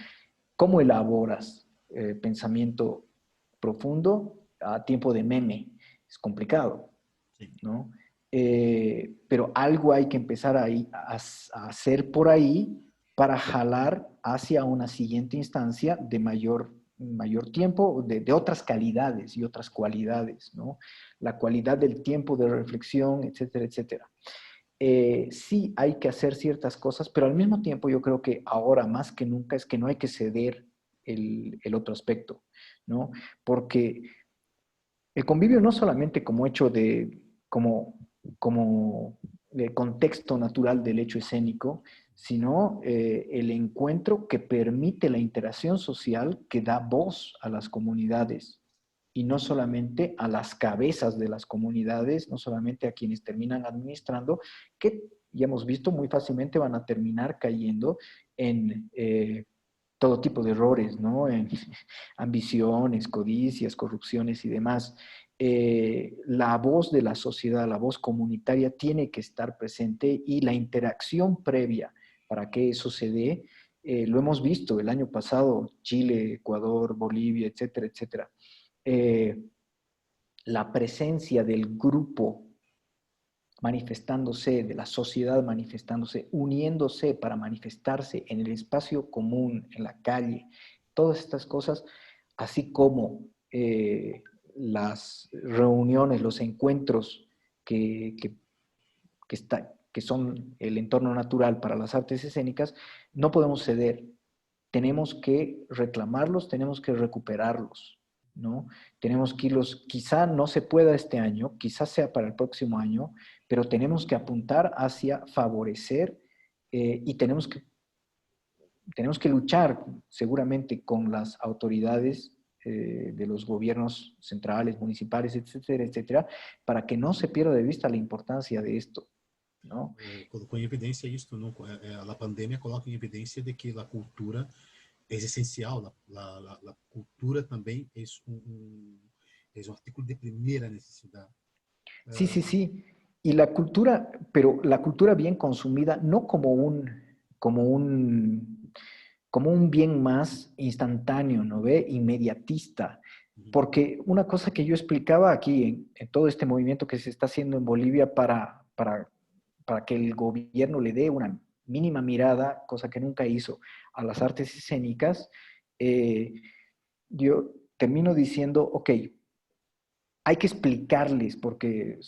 ¿cómo elaboras pensamiento profundo a tiempo de meme? Es complicado, ¿no? Pero algo hay que empezar a hacer por ahí para jalar hacia una siguiente instancia de mayor tiempo, de otras calidades y otras cualidades, ¿no? La cualidad del tiempo de reflexión, etcétera, etcétera. Sí hay que hacer ciertas cosas, pero al mismo tiempo yo creo que ahora más que nunca es que no hay que ceder el otro aspecto, ¿no? Porque el convivio no solamente como hecho como de contexto natural del hecho escénico, sino el encuentro que permite la interacción social que da voz a las comunidades y no solamente a las cabezas de las comunidades, no solamente a quienes terminan administrando, que ya hemos visto muy fácilmente van a terminar cayendo en todo tipo de errores, ¿no? En ambiciones, codicias, corrupciones y demás. La voz de la sociedad, la voz comunitaria tiene que estar presente y la interacción previa para que eso se dé, lo hemos visto el año pasado, Chile, Ecuador, Bolivia, etcétera, etcétera. Eh, la presencia del grupo manifestándose, de la sociedad manifestándose, uniéndose para manifestarse en el espacio común, en la calle, todas estas cosas, así como las reuniones, los encuentros que son el entorno natural para las artes escénicas, no podemos ceder. Tenemos que reclamarlos, tenemos que recuperarlos, ¿no? Tenemos que irlos, quizá no se pueda este año, quizá sea para el próximo año, pero tenemos que apuntar hacia favorecer y tenemos que luchar seguramente con las autoridades de los gobiernos centrales, municipales, etcétera, etcétera, para que no se pierda de vista la importancia de esto, ¿no? Colocou em evidência isso, não? A pandemia coloca em evidência de que a cultura é essencial, a cultura também é um artículo de primeira necessidade. Sí, sí, sí. Y la cultura, pero la cultura bien consumida, no como un, como un bien más instantáneo, ¿no ve? Inmediatista. Porque una cosa que yo explicaba aquí en todo este movimiento que se está haciendo en Bolivia para que el gobierno le dé una mínima mirada, cosa que nunca hizo, a las artes escénicas, yo termino diciendo, ok, hay que explicarles porque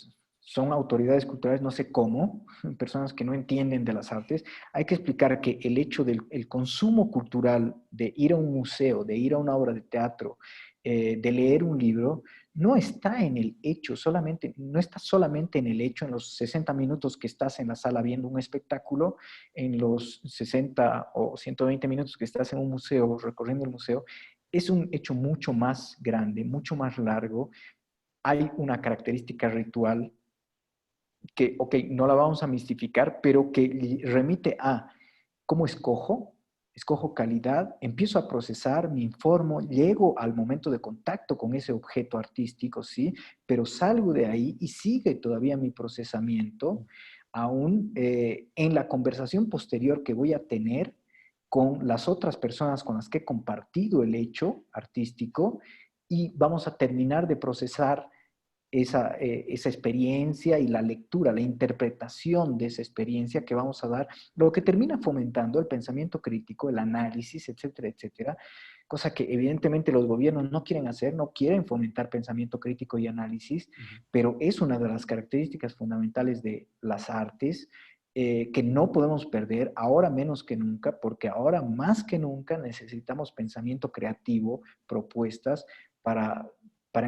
son autoridades culturales, no sé cómo, personas que no entienden de las artes, hay que explicar que el hecho del el consumo cultural, de ir a un museo, de ir a una obra de teatro, de leer un libro, no está en el hecho, solamente, no está solamente en el hecho, en los 60 minutos que estás en la sala viendo un espectáculo, en los 60 o 120 minutos que estás en un museo, recorriendo el museo, es un hecho mucho más grande, mucho más largo. Hay una característica ritual que, ok, no la vamos a mistificar, pero que remite a cómo escojo calidad, empiezo a procesar, me informo, llego al momento de contacto con ese objeto artístico, ¿sí? Pero salgo de ahí y sigue todavía mi procesamiento, aún en la conversación posterior que voy a tener con las otras personas con las que he compartido el hecho artístico y vamos a terminar de procesar esa experiencia y la lectura, la interpretación de esa experiencia que vamos a dar, lo que termina fomentando el pensamiento crítico, el análisis, etcétera, etcétera, cosa que evidentemente los gobiernos no quieren hacer, no quieren fomentar pensamiento crítico y análisis, pero es una de las características fundamentales de las artes que no podemos perder ahora menos que nunca, porque ahora más que nunca necesitamos pensamiento creativo, propuestas para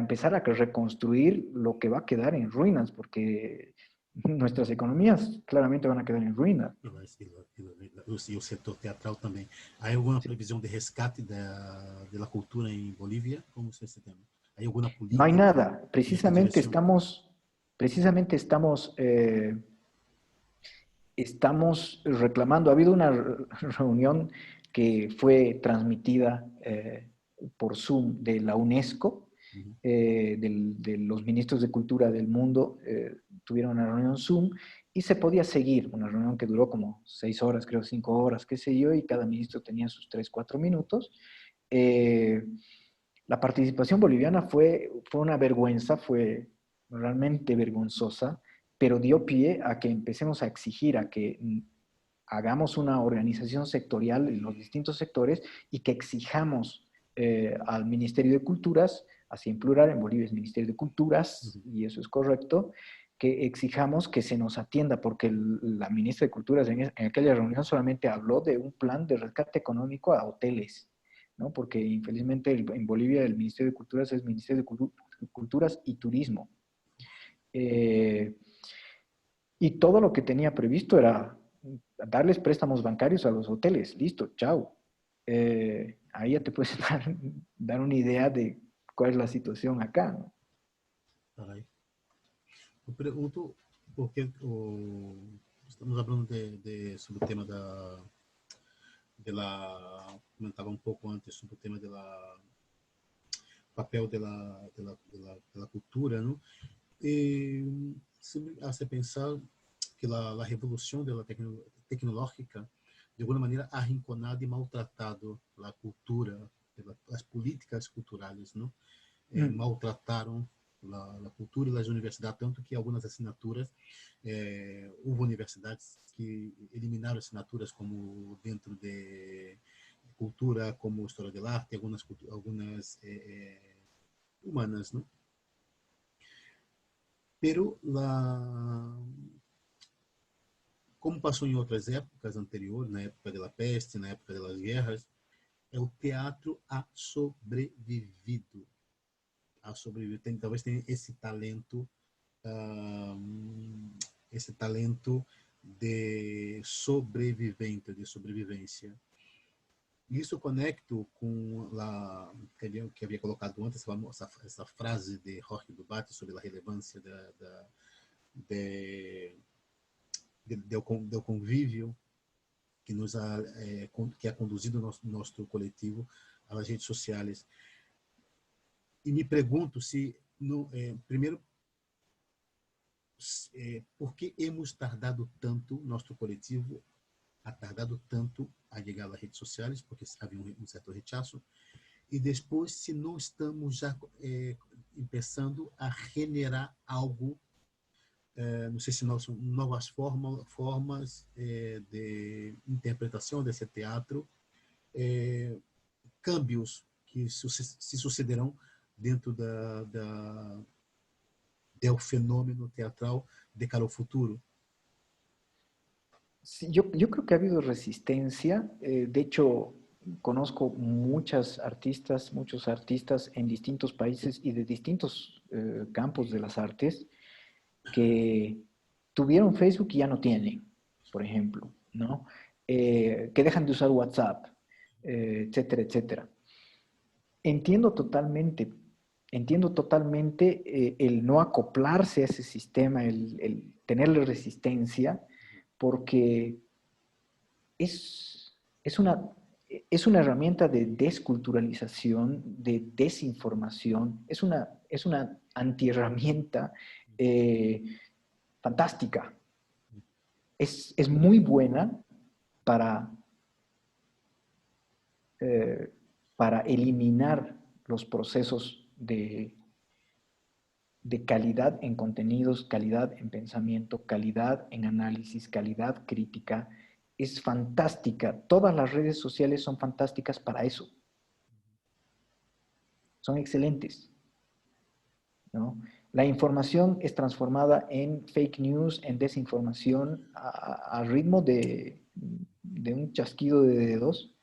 empezar a reconstruir lo que va a quedar en ruinas, porque nuestras economías claramente van a quedar en ruinas. E o setor teatral também. Há alguma previsão de rescate da cultura em Bolívia? Como se esse tema? Há alguma No hay política nada. nesta direção? Precisamente estamos reclamando. Ha habido una reunión que fue transmitida por Zoom de la UNESCO, de los ministros de cultura del mundo, tuvieron una reunión Zoom y se podía seguir, una reunión que duró como 6 horas, creo 5 horas, qué sé yo, y cada ministro tenía sus 3, 4 minutos. La participación boliviana fue una vergüenza, fue realmente vergonzosa, pero dio pie a que empecemos a exigir a que hagamos una organización sectorial en los distintos sectores y que exijamos al Ministerio de Culturas, así en plural, en Bolivia es Ministerio de Culturas, y eso es correcto, que exijamos que se nos atienda, porque la ministra de Culturas en aquella reunión solamente habló de un plan de rescate económico a hoteles, ¿no? Porque infelizmente en Bolivia el Ministerio de Culturas es Ministerio de Culturas y Turismo. Y todo lo que tenía previsto era darles préstamos bancarios a los hoteles. Listo, chao. Ahí ya te puedes dar una idea de cuál es la situación acá, ¿no? Caray. Eu pergunto porque estamos falando sobre o tema comentava um pouco antes sobre o tema papel da cultura, não? E se hace pensar que a revolução tecnológica de alguma maneira arrinconado e maltratado a cultura, as políticas culturais, não? Maltrataram a cultura e as universidades, tanto que algumas assinaturas, houve universidades que eliminaram assinaturas como dentro de cultura, como história da arte, algumas humanas, não? Pero como passou em outras épocas anteriores, na época da peste, na época das guerras, o teatro ha sobrevivido. Talvez tenha esse talento de sobrevivente, de sobrevivência. Isso conecto com que havia colocado antes, essa frase de Jorge Dubat sobre a relevância do convívio que é conduzido nosso coletivo às redes sociais. E me pergunto se, primeiro, por que hemos tardado tanto, nosso coletivo, ha tardado tanto a chegar às redes sociais, porque havia um certo rechaço, e depois se não estamos já começando a generar algo, não sei se novas formas de interpretação desse teatro, câmbios que se sucederão dentro del fenómeno teatral de cara ao futuro. Sí, yo creo que ha habido resistencia. De hecho, conozco muchos artistas en distintos países y de distintos campos de las artes que tuvieron Facebook y ya no tienen, por ejemplo, ¿no? Que dejan de usar WhatsApp, etcétera, etcétera. Entiendo totalmente, entiendo totalmente el no acoplarse a ese sistema, el tenerle resistencia, porque es una herramienta de desculturalización, de desinformación, es una antiherramienta fantástica. Es muy buena para, para eliminar los procesos de calidad en contenidos, calidad en pensamiento, calidad en análisis, calidad crítica. Es fantástica. Todas las redes sociales son fantásticas para eso. Son excelentes, ¿no? La información es transformada en fake news, en desinformación, a ritmo de un chasquido de dedos.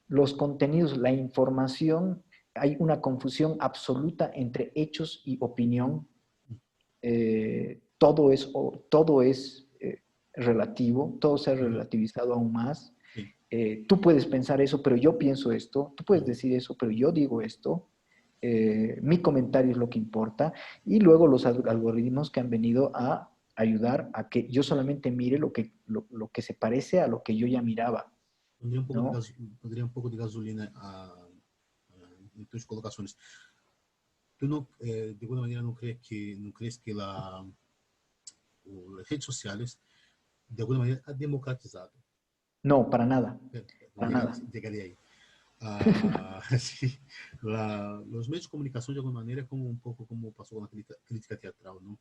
Los contenidos, la información, hay una confusión absoluta entre hechos y opinión. Todo es relativo, todo se ha relativizado aún más. Tú puedes pensar eso, pero yo pienso esto. Tú puedes decir eso, pero yo digo esto. Mi comentario es lo que importa. Y luego los algoritmos que han venido a ayudar a que yo solamente mire lo que se parece a lo que yo ya miraba. Pondría un poco de gasolina en tus colocaciones. ¿Tú no, de alguna manera no crees que las redes sociales de alguna manera ha democratizado? No, para nada. Para nada. Llegaría ahí. Sí, los medios de comunicación de alguna manera como un poco como pasó con la crítica teatral, ¿no?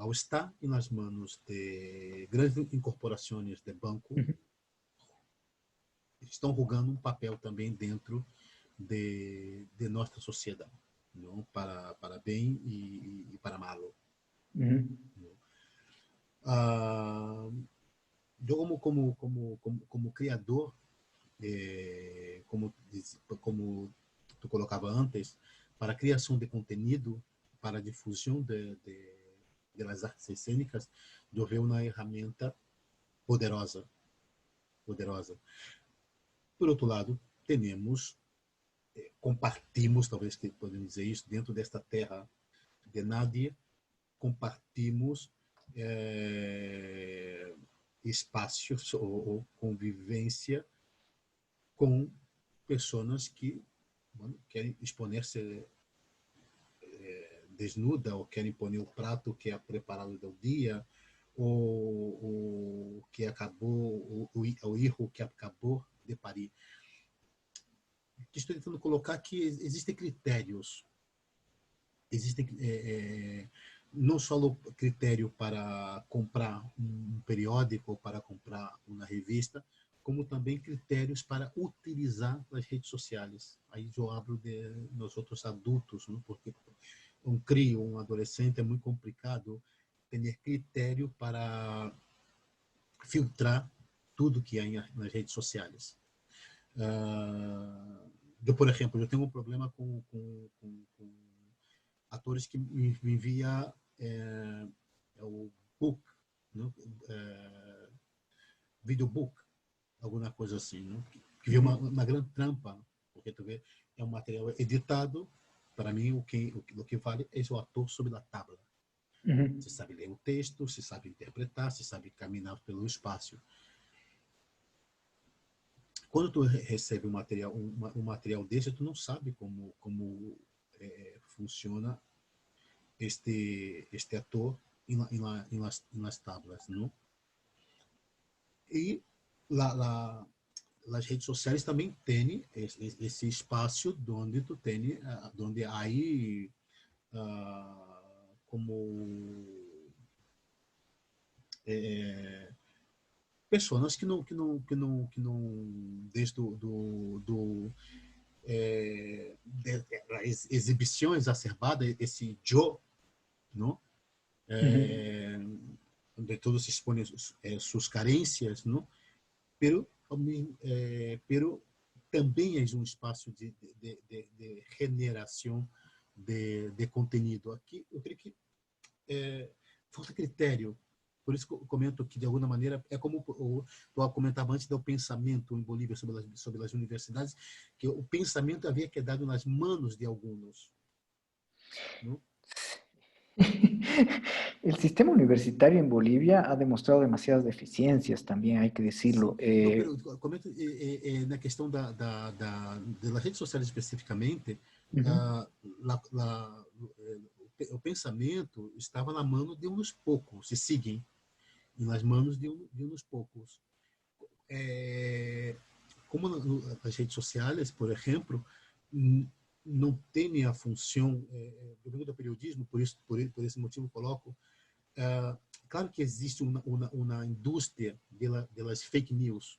ao estar nas mãos de grandes incorporações de banco, estão jogando um papel também dentro de nossa sociedade, não? Para bem e para mal. Eu como criador, como tu colocava antes, para a criação de conteúdo, para a difusão das artes cênicas, eu vejo uma ferramenta poderosa. Por outro lado, compartimos, talvez que podemos dizer isso, dentro desta terra de nadie, compartimos espaços ou convivência com pessoas que querem exponer-se desnuda ou querem pôr o prato que é preparado do dia ou que acabou o erro que acabou de parir. Estou tentando colocar que existem critérios, não só o critério para comprar um periódico ou para comprar uma revista, como também critérios para utilizar as redes sociais. Aí eu abro de nós outros adultos, não? Porque um crio, um adolescente, é muito complicado ter critério para filtrar tudo que há nas redes sociais. Eu, por exemplo, eu tenho um problema com atores que me envia o book, não? Videobook, alguma coisa assim, não? Que é uma grande trampa, porque tu vê, é um material editado. Para mim, o que vale é o ator sobre a tábua. Você sabe ler o texto, você sabe interpretar, você sabe caminhar pelo espaço. Quando tu recebe um material desse, tu não sabe como funciona este ator em las tablas, não? E as redes sociais também têm esse espaço onde tu tem, onde há como pessoas que não desde exibição exacerbada, esse eu, não? Onde todos expõem suas carências, não? Pero também é um espaço de generação de conteúdo. Aqui, eu creio que falta critério. Por isso que eu comento que, de alguma maneira, é como eu comentava antes do pensamento em Bolívia sobre as universidades, que o pensamento havia quedado nas mãos de alguns. ¿No? El sistema universitario en Bolivia ha demostrado demasiadas deficiencias, también hay que decirlo. Não, pero comento na questão das redes sociais especificamente, o pensamento estava na mão de uns poucos, se seguem nas mãos de uns poucos. Como as redes sociais, por exemplo, não tem a função, eu venho do periodismo, por esse motivo coloco, claro que existe uma indústria das fake news,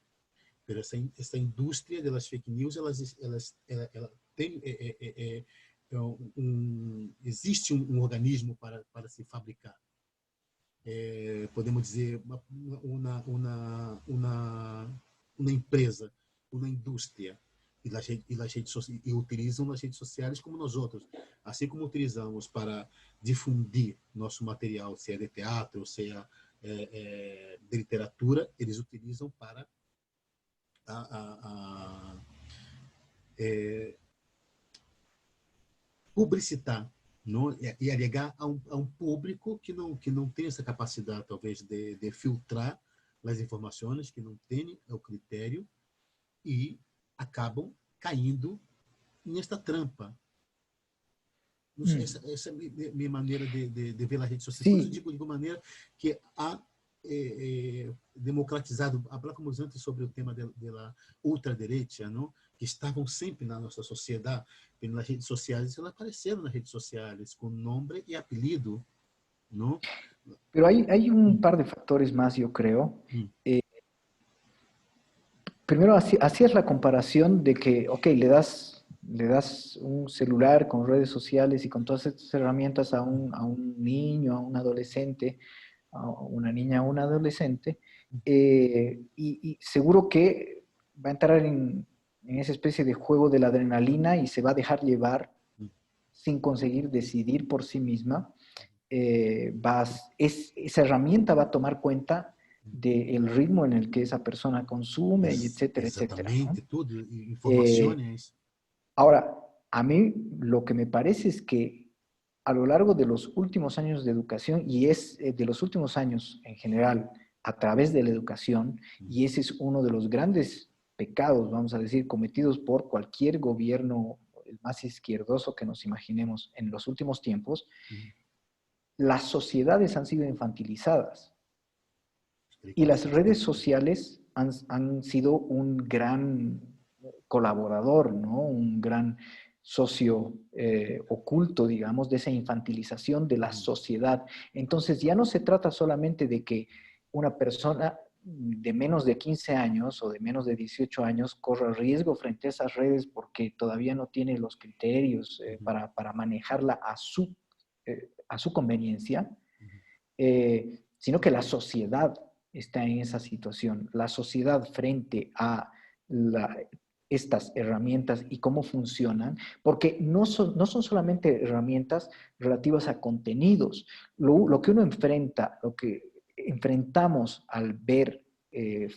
mas essa indústria das fake news, ela tem, existe um organismo para se fabricar. Podemos dizer uma empresa, uma indústria, e utilizam as redes sociais como nós outros, assim como utilizamos para difundir nosso material, seja de teatro, seja de literatura, eles utilizam para publicitar, não? E agregar a um público que não tem essa capacidade, talvez, de filtrar as informações, que não tem o critério, e acabam caindo nesta trampa. Não sei, essa é a minha maneira de ver a rede social. Por isso eu digo de maneira que há democratizado, falamos antes sobre o tema da ultradireita, não? Que estavam sempre na nossa sociedade, nas redes sociais, elas apareceram nas redes sociais com nome e apelido, não? Pero hay un par de factores más, yo creo. Mm, Primero, así es la comparación de que, ok, le das un celular con redes sociales y con todas estas herramientas a un niño, a un adolescente, a una niña, a un adolescente, y seguro que va a entrar en esa especie de juego de la adrenalina y se va a dejar llevar mm, sin conseguir decidir por sí misma. Esa herramienta va a tomar cuenta mm. del ritmo en el que esa persona consume, y etcétera, etcétera, ¿no? Exatamente, tudo, Eh, informações. Ahora, a mí lo que me parece es que a lo largo de los últimos años de educación, y es de los últimos años en general, a través de la educación, Mm, y ese es uno de los grandes pecados, vamos a decir, cometidos por cualquier gobierno, el más izquierdoso que nos imaginemos en los últimos tiempos, mm. las sociedades han sido infantilizadas y las redes Exatamente. sociales han sido un gran colaborador, ¿no? Un gran socio oculto, digamos, de esa infantilización de la Mm, sociedad. Entonces ya no se trata solamente de que una persona de menos de 15 años o de menos de 18 años corra riesgo frente a esas redes porque todavía no tiene los criterios mhm, para manejarla a su conveniencia, mhm, sino que la sociedad está en esa situación. La sociedad frente a la, estas herramientas y cómo funcionan, porque no son solamente herramientas relativas a contenidos. Lo que uno enfrenta, lo que enfrentamos al ver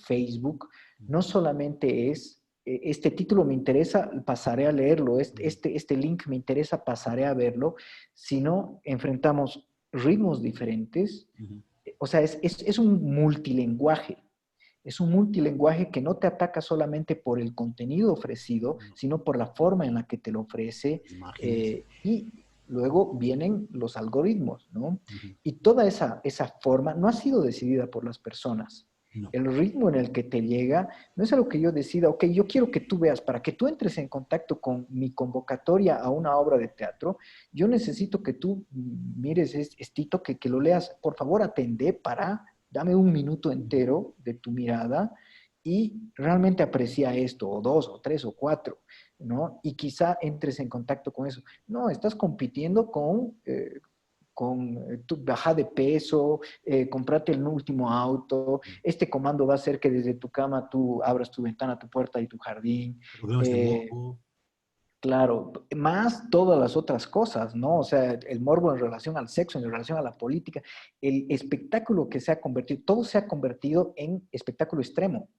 Facebook, no solamente es este título me interesa, pasaré a leerlo, mhm, este link me interesa, pasaré a verlo, sino enfrentamos ritmos diferentes, mhm. o sea, es un multilenguaje que no te ataca solamente por el contenido ofrecido, No, sino por la forma en la que te lo ofrece, as imagens. y luego vienen los algoritmos, ¿no? Mhm. Y toda esa forma no ha sido decidida por las personas. No. El ritmo en el que te llega no es algo que yo decida, ok, yo quiero que tú veas, para que tú entres en contacto con mi convocatoria a una obra de teatro, yo necesito que tú mires estito, que lo leas, por favor atende para, dame un minuto Mhm. entero de tu mirada y realmente aprecia esto, o dos, o tres, o cuatro, ¿no? Y quizá entres en contacto con eso. No, estás compitiendo con tu baja de peso, comprate el último auto, este comando va a hacer que desde tu cama tú abras tu ventana, tu puerta y tu jardín. Programas de Eh, morbo. claro, más todas las otras cosas, ¿no? O sea, el morbo en relación al sexo, en relación a la política, el espectáculo que se ha convertido, todo se ha convertido en espectáculo extremo,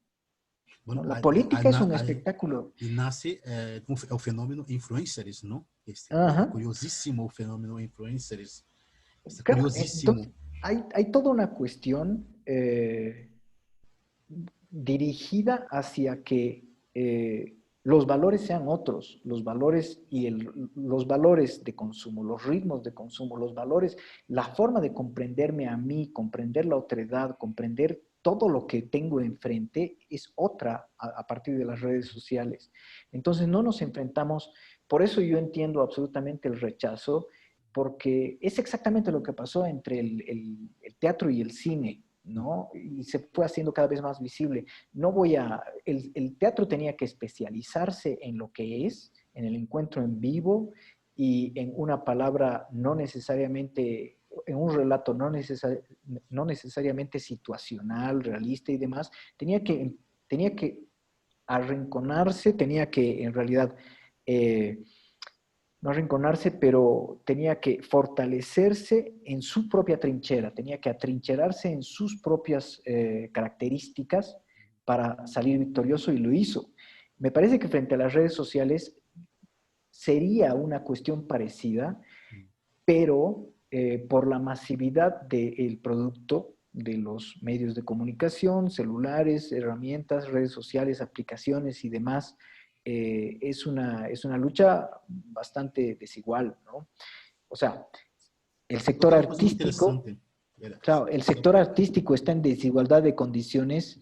Bueno, ¿no? La política es un espectáculo. e nasce é o fenômeno influencers, não? É Ajá. curiosíssimo o fenômeno influencers. É Claro, curiosíssimo. entonces hay toda una cuestión dirigida hacia que los valores sean otros, los valores los valores de consumo, los ritmos de consumo, los valores, la forma de comprenderme a mí, comprender la otredad, comprender todo lo que tengo enfrente es otra a partir de las redes sociales. Entonces no nos enfrentamos, por eso yo entiendo absolutamente el rechazo, porque es exactamente lo que pasó entre el teatro y el cine, ¿no? Y se fue haciendo cada vez más visible. No voy a, el teatro tenía que especializarse en lo que es, en el encuentro en vivo y en una palabra no necesariamente, en un relato no necesariamente situacional, realista y demás, tenía que arrinconarse, tenía que en realidad no arrinconarse, pero tenía que fortalecerse en su propia trinchera, tenía que atrincherarse en sus propias características para salir victorioso y lo hizo. Me parece que frente a las redes sociales sería una cuestión parecida, pero por la masividad del producto, de los medios de comunicación, celulares, herramientas, redes sociales, aplicaciones y demás, es una lucha bastante desigual, ¿no? O sea, el sector Outra coisa artístico, interessante, claro, el sector artístico está en desigualdad de condiciones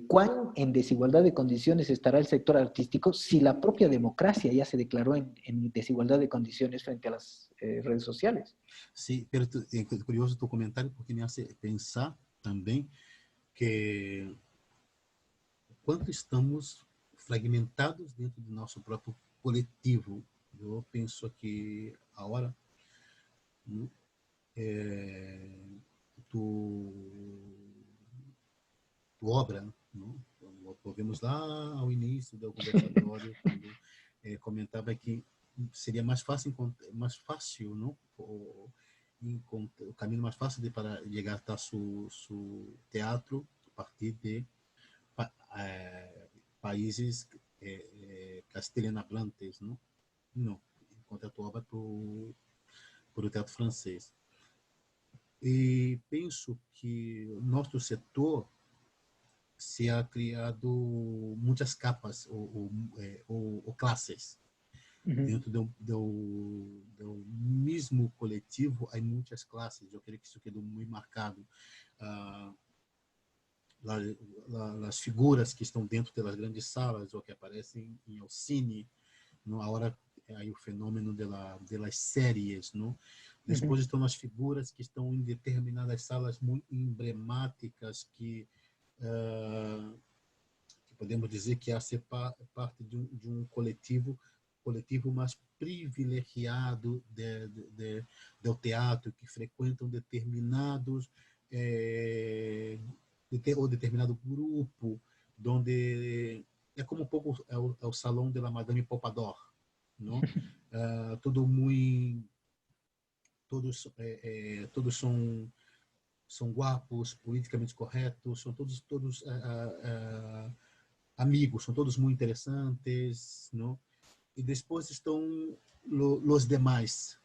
¿Cuán en desigualdad de condiciones estará el sector artístico si la propia democracia ya se declaró en desigualdad de condiciones frente a las redes sociales? Sí, pero es curioso tu comentario porque me hace pensar también que quanto estamos fragmentados dentro do nosso próprio coletivo. Eu penso aqui a hora, né, tu, tu obra, né? Volvemos lá ao início do conversatório, quando comentava que seria mais fácil, não? O caminho mais fácil para chegar até seu teatro a partir de países castelhanohablantes, não? Não, enquanto a tua obra por o teatro francês. E penso que o nosso setor se ha criado muitas capas ou classes. Dentro do mesmo coletivo, há muitas classes. Eu creio que isso quedou muito marcado. As figuras que estão dentro das grandes salas ou que aparecem em El Cine, não? Agora aí o fenômeno das séries, não? Depois estão as figuras que estão em determinadas salas muito emblemáticas que podemos dizer que há ser parte de um coletivo mais privilegiado do teatro, que frequentam determinados ou determinado grupo, onde é como um pouco o salão de la Madame Pompadour, não? Tudo muito, todos são guapos, politicamente corretos, são todos amigos, são todos muito interessantes, não? E depois estão os demais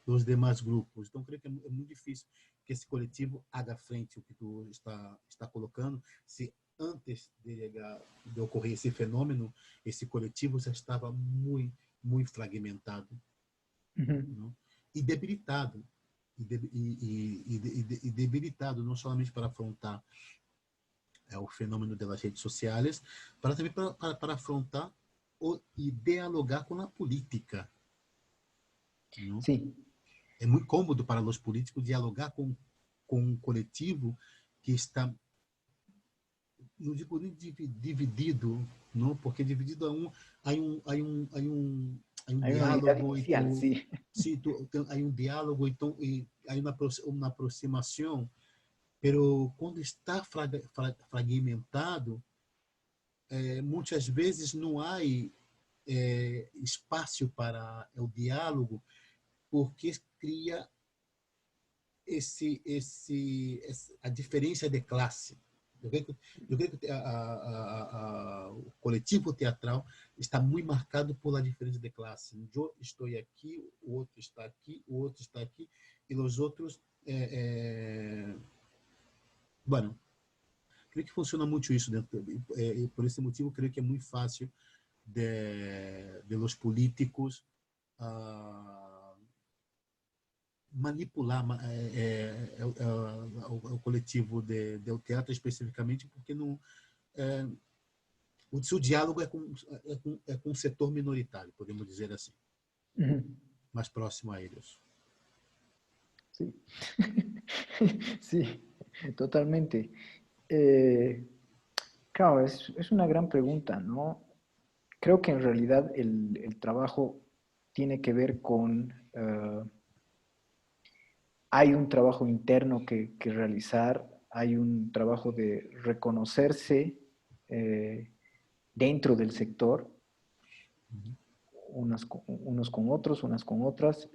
grupos. Então, creio que é muito difícil que esse coletivo haga frente ao que tu está colocando, se antes de ocorrer esse fenômeno, esse coletivo já estava muito fragmentado, não? E debilitado, e debilitado não somente para afrontar o fenômeno das redes sociais, para também para afrontar e dialogar com a política. Não? Sim. É muito cômodo para os políticos dialogar com um coletivo que está, não digo nem dividido, não, porque dividido há um diálogo, inicial, então, sí. sim, há um diálogo, então, e há uma aproximação, pero quando está fragmentado, muitas vezes não há espaço para o diálogo, porque cria a diferença de classe. Eu creio que o coletivo teatral está muito marcado por a diferença de classe. Eu estou aqui, o outro está aqui, o outro está aqui, e os outros... Bueno, creio que funciona muito isso dentro, e por esse motivo creio que é muito fácil de los políticos manipular o coletivo do teatro especificamente, porque não o seu diálogo é com um setor minoritário, podemos dizer assim, mais próximo a eles. Sí, sí, totalmente. Claro, es una gran pregunta, ¿no? Creo que en realidad el trabajo tiene que ver con... hay un trabajo interno que realizar, hay un trabajo de reconocerse dentro del sector, unos con otros, unas con otras,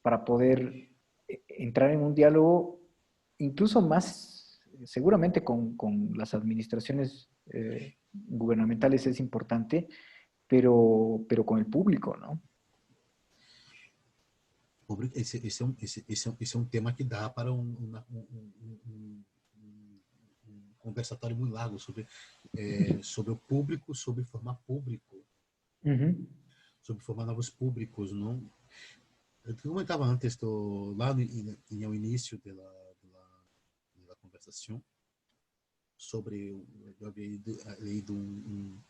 para poder entrar en un diálogo incluso más, seguramente con las administraciones gubernamentales es importante, pero con el público, ¿no? Esse é um tema que dá para um conversatório muito largo sobre o público, sobre formar público, sobre formar novos públicos, não? Eu comentava antes, lá no início da conversação, sobre, eu havia lido um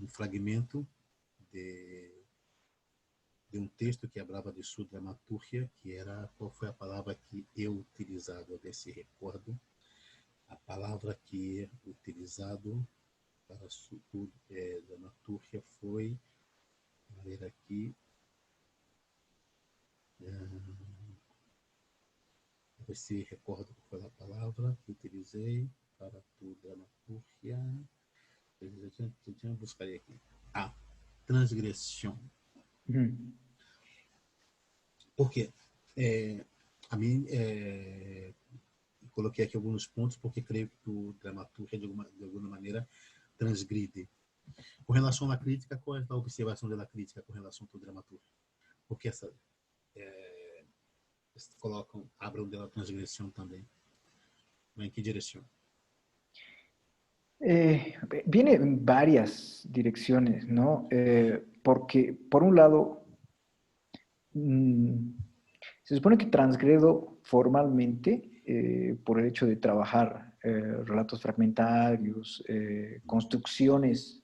fragmento de, de um texto que falava de sua dramaturgia, que era, qual foi a palavra que eu utilizado, a ver se recordo, a palavra que é utilizado para sua dramaturgia foi, vou ler aqui, ver se recordo qual foi a palavra que utilizei para tu dramaturgia. Buscarei aqui. Ah, transgressão. Ujú. Por quê? A mim, coloquei aqui alguns pontos porque creio que o dramaturgia, de alguma maneira, transgride. Com relação à crítica, qual é a observação da crítica com relação ao dramaturgia? Porque colocam, abram dela transgressão também. ¿En qué dirección? Viene en varias direcciones, ¿no? Porque, por un lado, mm, se supone que transgredo formalmente por el hecho de trabajar relatos fragmentarios, construcciones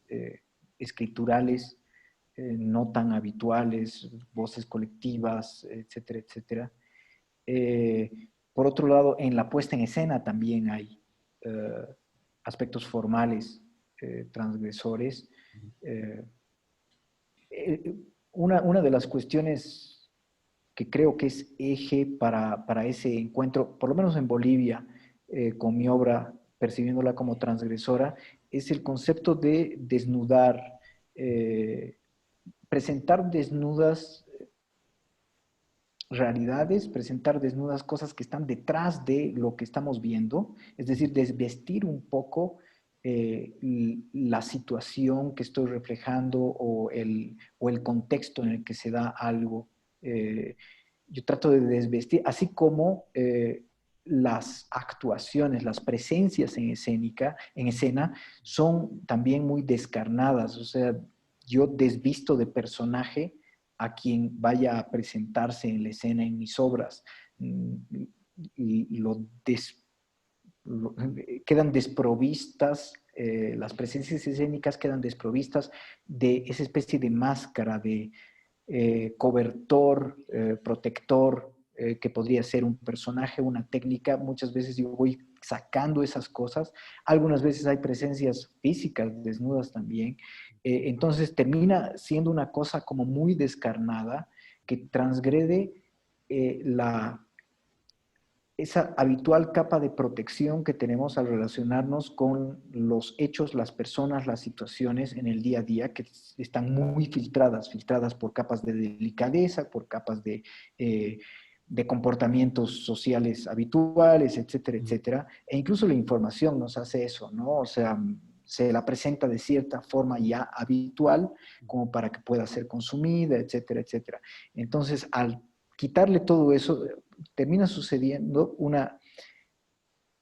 escriturales no tan habituales, voces colectivas, etcétera, etcétera. Por otro lado, en la puesta en escena también hay eh, aspectos formales transgresores. Eh, una de las cuestiones que creo que es eje para ese encuentro, por lo menos en Bolivia, con mi obra, percibiéndola como transgresora, es el concepto de desnudar, presentar desnudas realidades, presentar desnudas cosas que están detrás de lo que estamos viendo, es decir, desvestir un poco la situación que estoy reflejando o el contexto en el que se da algo. Yo trato de desvestir, así como las actuaciones, las presencias en escena son también muy descarnadas, o sea, yo desvisto de personaje a quien vaya a presentarse en la escena en mis obras. Quedan desprovistas, las presencias escénicas quedan desprovistas de esa especie de máscara, de cobertor, protector, que podría ser un personaje, una técnica. Muchas veces yo voy sacando esas cosas. Algunas veces hay presencias físicas desnudas también. Entonces termina siendo una cosa como muy descarnada que transgrede esa habitual capa de protección que tenemos al relacionarnos con los hechos, las personas, las situaciones en el día a día, que están muy filtradas por capas de delicadeza, por capas de comportamientos sociales habituales, etcétera, etcétera. E incluso la información nos hace eso, ¿no? O sea, se la presenta de cierta forma ya habitual como para que pueda ser consumida, etcétera, etcétera. Entonces, al quitarle todo eso, termina sucediendo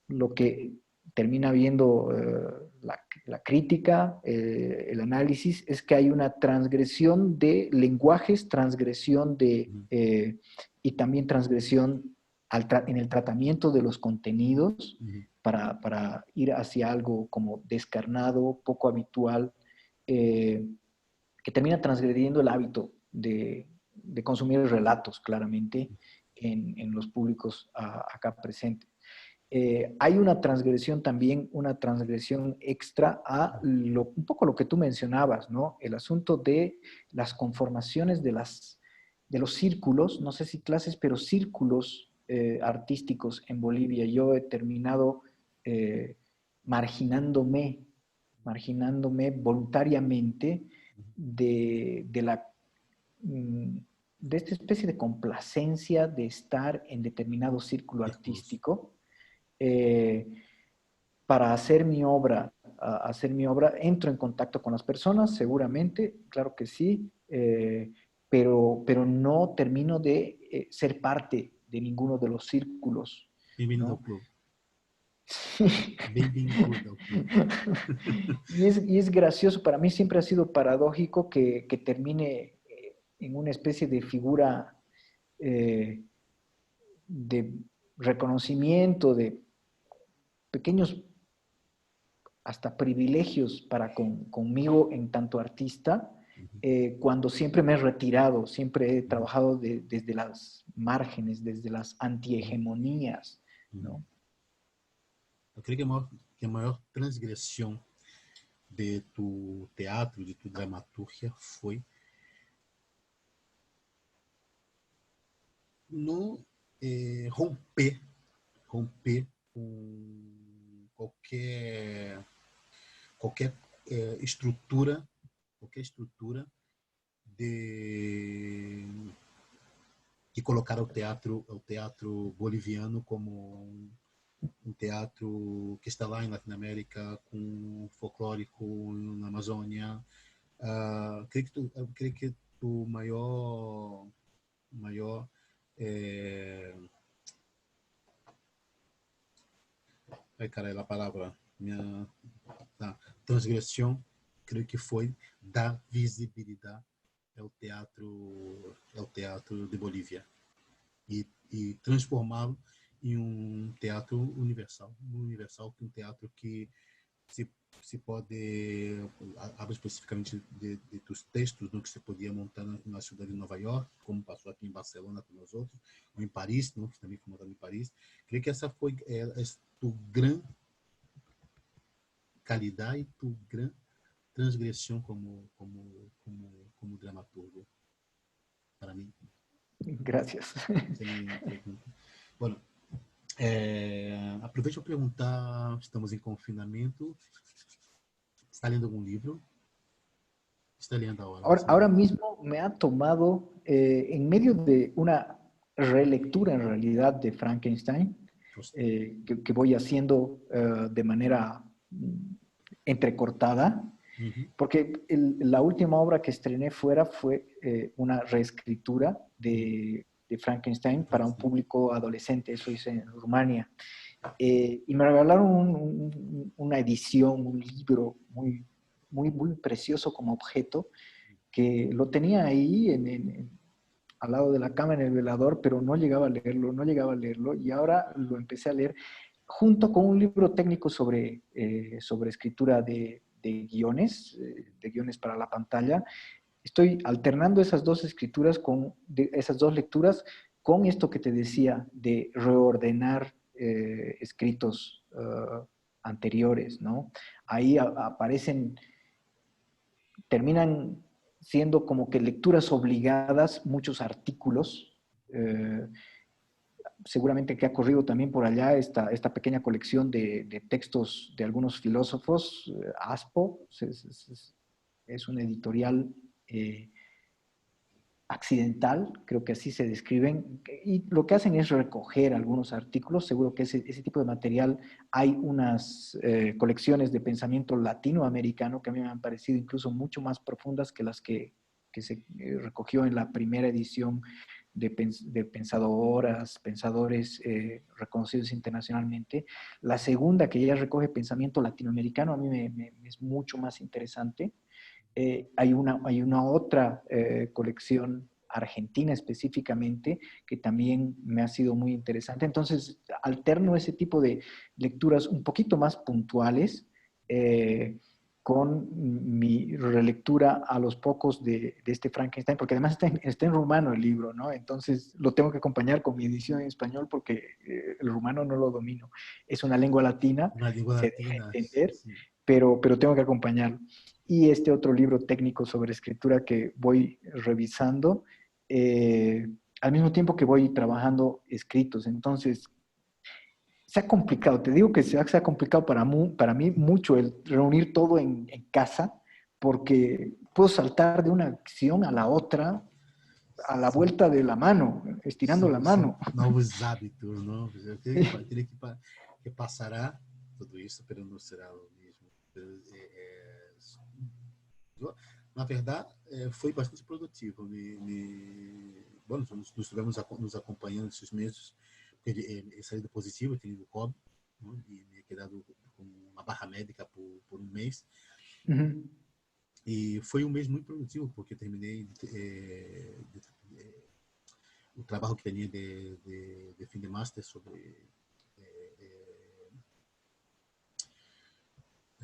lo que termina viendo la crítica, el análisis, es que hay una transgresión de lenguajes, transgresión y también transgresión en el tratamiento de los contenidos para ir hacia algo como descarnado, poco habitual, que termina transgrediendo el hábito de consumir relatos, claramente, en los públicos acá presentes. Hay una transgresión también, una transgresión extra a un poco lo que tú mencionabas, ¿no? El asunto de las conformaciones de los círculos, no sé si clases, pero círculos artísticos en Bolivia. Yo he terminado marginándome voluntariamente de esta especie de complacencia de estar en determinado círculo artístico para hacer mi obra. Entro en contacto con las personas, seguramente, claro que sí, pero no termino de ser parte de ninguno de los círculos. Bienvenido ¿no? al club. Bienvenido al club. y es gracioso, para mí siempre ha sido paradójico que termine en una especie de figura de reconocimiento, de pequeños hasta privilegios conmigo en tanto artista, cuando siempre me he retirado, siempre he trabajado desde las márgenes, desde las antihegemonías, ¿no? Eu creio que a maior transgressão de tu teatro, de tu dramaturgia, foi no romper com qualquer estrutura, qualquer estrutura de que colocar o teatro boliviano como um teatro que está lá em Latinoamérica, com folclórico na Amazônia. Creio que o maior ai, cara, a palavra, minha transgressão, creio que foi dar visibilidade ao teatro de Bolívia e transformá-lo em um teatro universal, que um teatro que se, se pode, hablo especificamente de dos textos, no, que se podia montar na cidade de Nova York, como passou aqui em Barcelona com nós outros, ou em Paris, não, que também foi montado em Paris. Creio que essa foi tu grande qualidade e tu grande transgressão como dramaturgo, para mim. Gracias. Bueno, aproveito para perguntar, estamos em confinamento, ¿está lendo algum livro? ¿Está leyendo ahora? Ahora mismo me ha tomado, en medio de una relectura en realidad de Frankenstein, que voy haciendo de manera entrecortada, porque la última obra que estrené fuera fue una reescritura de Frankenstein para un público adolescente, eso hice en Rumania. Y me regalaron una edición, un libro muy precioso como objeto, que lo tenía ahí al lado de la cama en el velador, pero no llegaba a leerlo, y ahora lo empecé a leer junto con un libro técnico sobre escritura de guiones para la pantalla. Estoy alternando esas dos escrituras, esas dos lecturas, con esto que te decía de reordenar escritos anteriores, ¿no? Ahí terminan siendo como que lecturas obligadas, muchos artículos, seguramente que ha corrido también por allá esta pequeña colección de textos de algunos filósofos. Aspo es una editorial accidental, creo que así se describen, y lo que hacen es recoger algunos artículos. Seguro que ese tipo de material, hay unas colecciones de pensamiento latinoamericano que a mí me han parecido incluso mucho más profundas que las que se recogió en la primera edición de pensadores reconocidos internacionalmente. La segunda, que ya recoge pensamiento latinoamericano, a mí me es mucho más interesante. Hay una otra colección argentina específicamente que también me ha sido muy interesante. Entonces, alterno ese tipo de lecturas un poquito más puntuales con mi relectura a los pocos de este Frankenstein, porque además está en rumano el libro, ¿no? Entonces lo tengo que acompañar con mi edición en español porque el rumano no lo domino. Es una lengua latina, se deja entender, sí, pero tengo que acompañarlo. Y este otro libro técnico sobre escritura que voy revisando, al mismo tiempo que voy trabajando escritos. Entonces, se ha complicado, te digo que se ha complicado para mí mucho el reunir todo en casa, porque puedo saltar de una acción a la otra a la vuelta de la mano, estirando la mano. São novos hábitos, ¿no? Eu creio que passará tudo isso, pero não será o mesmo. Na verdade, foi bastante produtivo. Bom, nós estivemos nos acompanhando esses meses. Ele saído positivo, tinha ido COVID, né? E me quedado com uma barra médica por um mês. E foi um mês muito produtivo, porque terminei o trabalho que tinha de fim de master sobre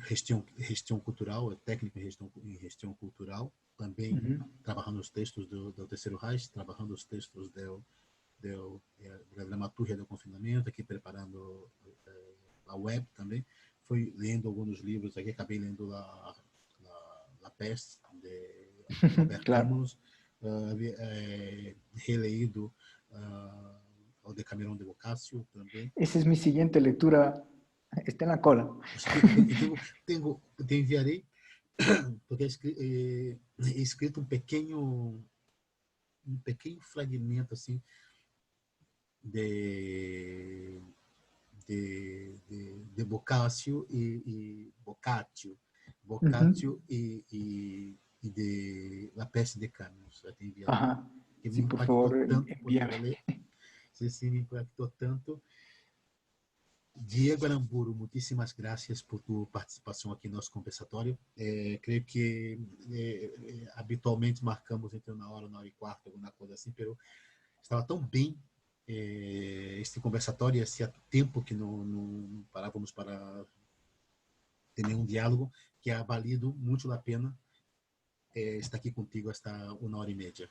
gestão cultural, técnica em gestão cultural, também trabalhando os textos do Terceiro Reich, trabalhando os textos da dramaturgia do confinamento, aqui preparando a web também. Fui lendo alguns livros aqui, acabei lendo La Peste, de Albert Claro. Camus, releído o Decamerón de Boccaccio também. Esa es mi siguiente lectura, está en la cola. Te enviarei, porque he escrito um pequeno fragmento assim de Boccaccio e Boccaccio e de La Peste de Camus. Te enviarei. Ajá. Que Sí, me por impactou favor, tanto envíame. poder ler. Sí, me impactou tanto. Diego Aramburu, muitíssimas gracias por tu participação aqui no nosso conversatório. Creio que habitualmente marcamos entre 1 hora, 1 hora e 15, alguma coisa assim, mas estava tão bem este conversatório, há tempo que não parávamos para ter nenhum diálogo, que ha valido muito a pena estar aqui contigo esta 1 hora e meia.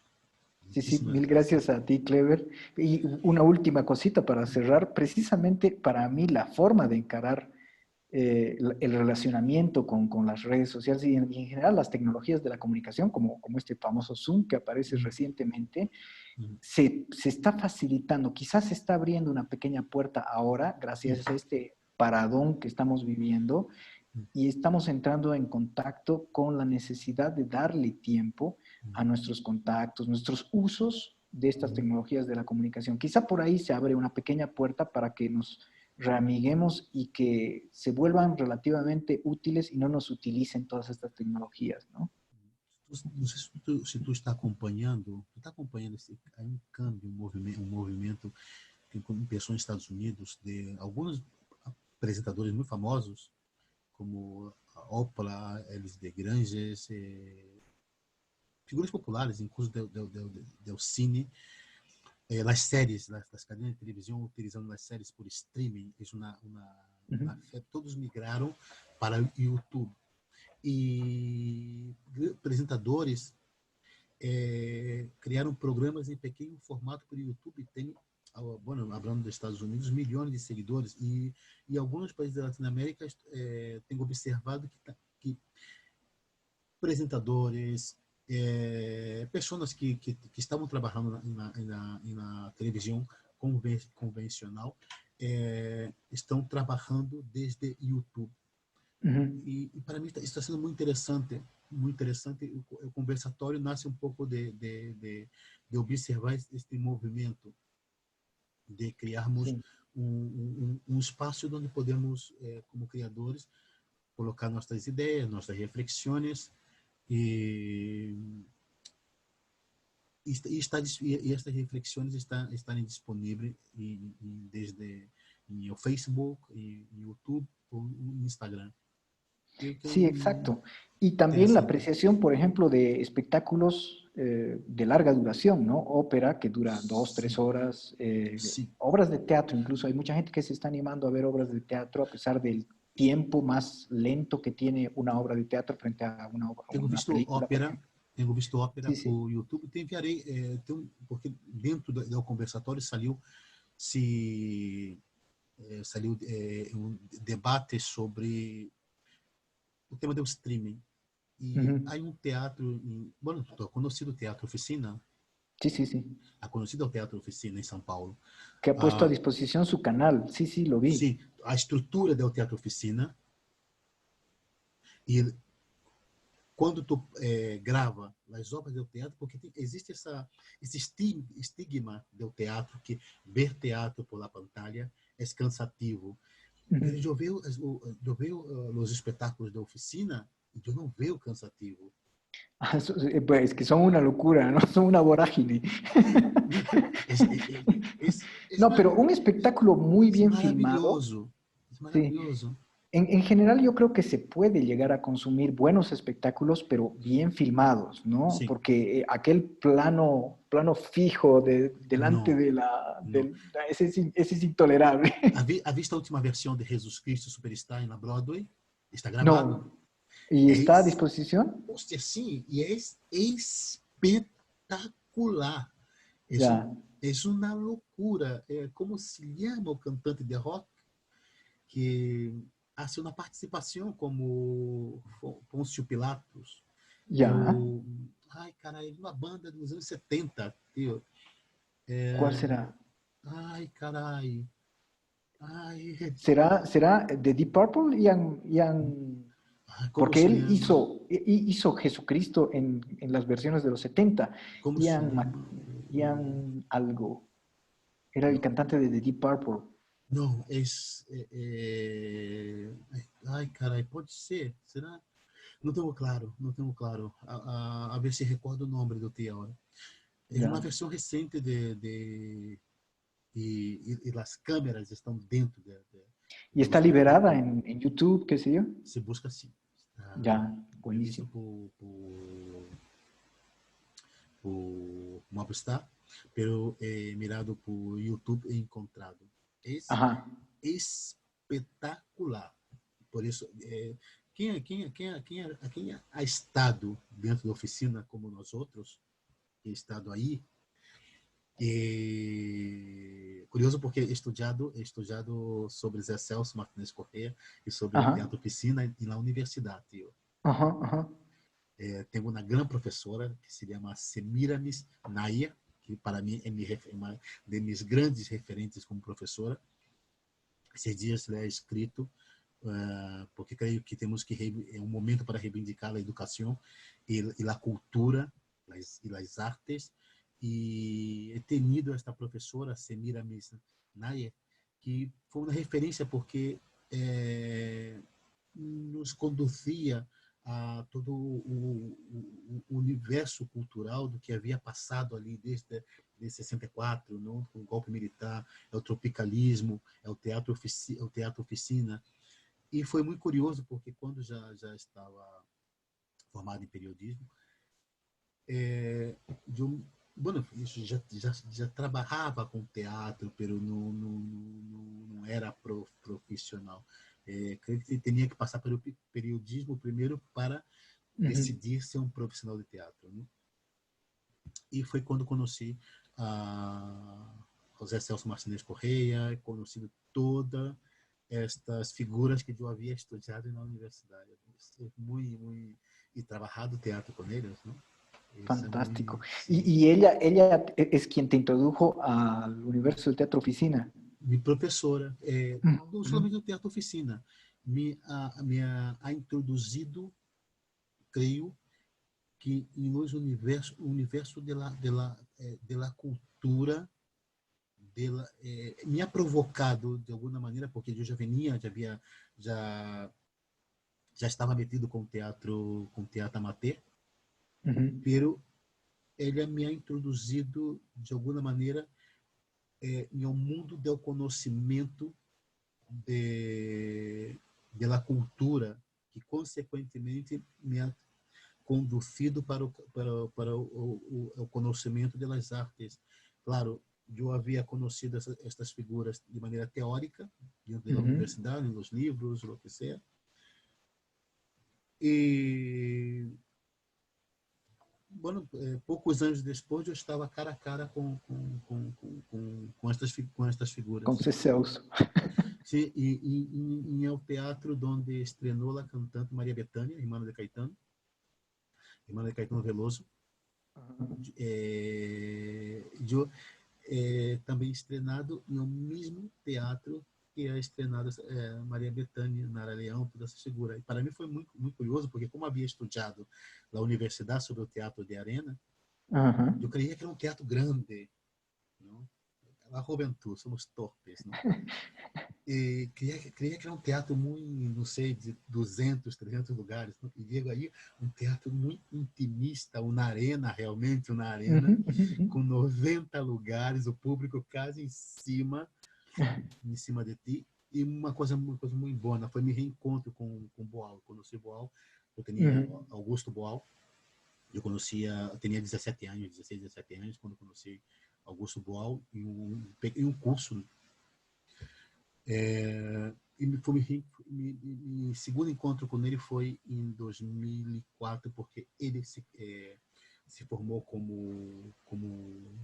Sí, sí, mil gracias a ti, Clever. Y una última cosita para cerrar, precisamente para mí la forma de encarar el relacionamiento con las redes sociales y en general las tecnologías de la comunicación, como este famoso Zoom que aparece recientemente, se está facilitando, quizás se está abriendo una pequeña puerta ahora, gracias a este paradón que estamos viviendo, y estamos entrando en contacto con la necesidad de darle tiempo a nuestros contactos, nuestros usos de estas tecnologías de la comunicación. Quizá por ahí se abre una pequeña puerta para que nos reamiguemos y que se vuelvan relativamente útiles y no nos utilicen todas estas tecnologías, ¿no? Não sei se tu está acompanhando, há câmbio, um movimento que começou nos Estados Unidos de alguns apresentadores muito famosos, como a Oprah, Elis DeGranges, figuras populares, incluso do cine, as séries, das cadenas de televisão, utilizando as séries por streaming, todos migraram para o YouTube. E apresentadores criaram programas em pequeno formato para o YouTube. Tem, falando dos Estados Unidos, milhões de seguidores, e alguns países da Latinoamérica tenho observado que apresentadores, pessoas que estavam trabalhando na televisão convencional estão trabalhando desde YouTube. E para mim está sendo muito interessante. O conversatório nasce um pouco de observar este movimento, de criarmos um espaço onde podemos, como criadores, colocar nossas ideias, nossas reflexões e estas reflexões estarem disponíveis desde o Facebook, e YouTube ou no Instagram. Sí, exacto. Y también la apreciación, por ejemplo, de espectáculos de larga duración, ¿no? Ópera, que dura 2, 3 horas, obras de teatro, incluso hay mucha gente que se está animando a ver obras de teatro a pesar del tiempo más lento que tiene una obra de teatro frente a una película. Tenho visto ópera por YouTube. Te enviarei, porque dentro do conversatório saiu um debate sobre o tema do streaming. E há um teatro, conhecido Teatro Oficina. Sí. Ha conocido o Teatro Oficina em São Paulo. Que ha puesto a disposição su canal. Sí, lo vi. Sim, a estrutura do Teatro Oficina. E quando tu grava as obras do teatro, porque existe esse estigma do teatro, que ver teatro por la pantalla é cansativo. Eu vejo os espetáculos da Oficina e eu não vejo cansativo. Pues que son una locura, ¿no? Son una vorágine. No, pero un espectáculo muy bien filmado. Es maravilloso. Sí. En general yo creo que se puede llegar a consumir buenos espectáculos, pero bien filmados, ¿no? Sí. Porque aquel plano fijo delante ese es intolerable. ¿Has visto la última versión de Jesus Cristo Superstar en la Broadway? Está gravado. No. ¿Y É, está a disposición? hostia, sim, e é espetacular. Isso Ya, é uma loucura. É como se llama o cantante de rock que hace uma participação como Pôncio Pilatos. ya. Eu, ai, caralho, uma banda dos anos 70, tio. ¿Cuál será? Ai, caralho. Ai, ¿Será de Deep Purple? ai, como Porque se él llama? hizo Jesucristo en las versiones de los 70. Como se llama? Ian algo. Era el Não, cantante de The Deep Purple. não ai, caralho, pode ser. Será? Não tenho claro, não tenho claro. A ver se recordo o nome do tio. É uma Ya. versão recente e as câmeras estão dentro Y está do liberada en YouTube, qué sé yo. se busca assim. Ya, Eu he visto buenísimo. por Mobstar, pero mirado por YouTube e encontrado. É Ajá. espetacular. Por isso, quem ha estado dentro da oficina como nós outros, que estado aí, e curioso porque estudado sobre Zé Celso Martínez Corrêa e sobre o Ajá. teatro oficina na universidade. Ajá. Ajá. Tenho uma grande professora que se chama Semiramis Nair, que para mim é uma de minhas grandes referentes como professora. Esses dias ela é escrito porque creio que temos que é um momento para reivindicar a educação e a cultura e as artes, e he tenido esta professora Semiramis Nair, que foi uma referência porque nos conduzia a todo o universo cultural do que havia passado ali desde 64, não? Com o golpe militar, é o tropicalismo, é o teatro oficina. E foi muito curioso porque quando já estava formado em periodismo, bueno, já trabalhava com teatro, mas não era profissional. Creio que tinha que passar pelo periodismo primeiro para Ujú. decidir ser um profissional de teatro, né? E foi quando conheci a José Celso Martínez Correia, conheci todas estas figuras que eu havia estudado na universidade. Muito, e trabalhado teatro com eles, não? Isso é Fantástico. muito, sim. Y ella es quien te introdujo al universo del teatro oficina. Minha professora, não Ujú. somente no teatro oficina, me ha introduzido, creio, que nos universo de la cultura me ha provocado de alguma maneira, porque eu já venia, já já estava metido com teatro amateur, Ujú. pero ele me ha introduzido de alguma maneira em um mundo do conhecimento de la cultura, que consequentemente me ha conduzido para o conhecimento das artes. Claro, eu havia conhecido estas figuras de maneira teórica, dentro da Ujú. universidade, nos livros, o que seja. E, bueno, poucos anos depois, eu estava cara a cara com estas Con figuras. C. Celso. Sim, e é o teatro onde estrenou a cantante Maria Bethânia, irmã de Caetano Veloso. Eu também estrenado no mesmo teatro que é estrenada Maria Bethânia, Nara Leão, toda essa figura. E para mim foi muito, muito curioso, porque como havia estudado na universidade sobre o teatro de arena, Ajá. eu creia que era um teatro grande, não? A juventude, somos torpes, não? E creia que era um teatro muito, não sei, de 200, 300 lugares. Não? E digo aí, um teatro muito intimista, uma arena, realmente, uma Ujú, arena, ujú, ujú. com 90 lugares, o público quase em cima de ti. E uma coisa muito boa foi meu reencontro com Boal. Conheci Boal, eu tinha Ujú. Augusto Boal, eu tinha 17 anos, 16, 17 anos, quando conheci Augusto Boal em um curso. E mi segundo encontro com ele foi em 2004, porque ele se formou como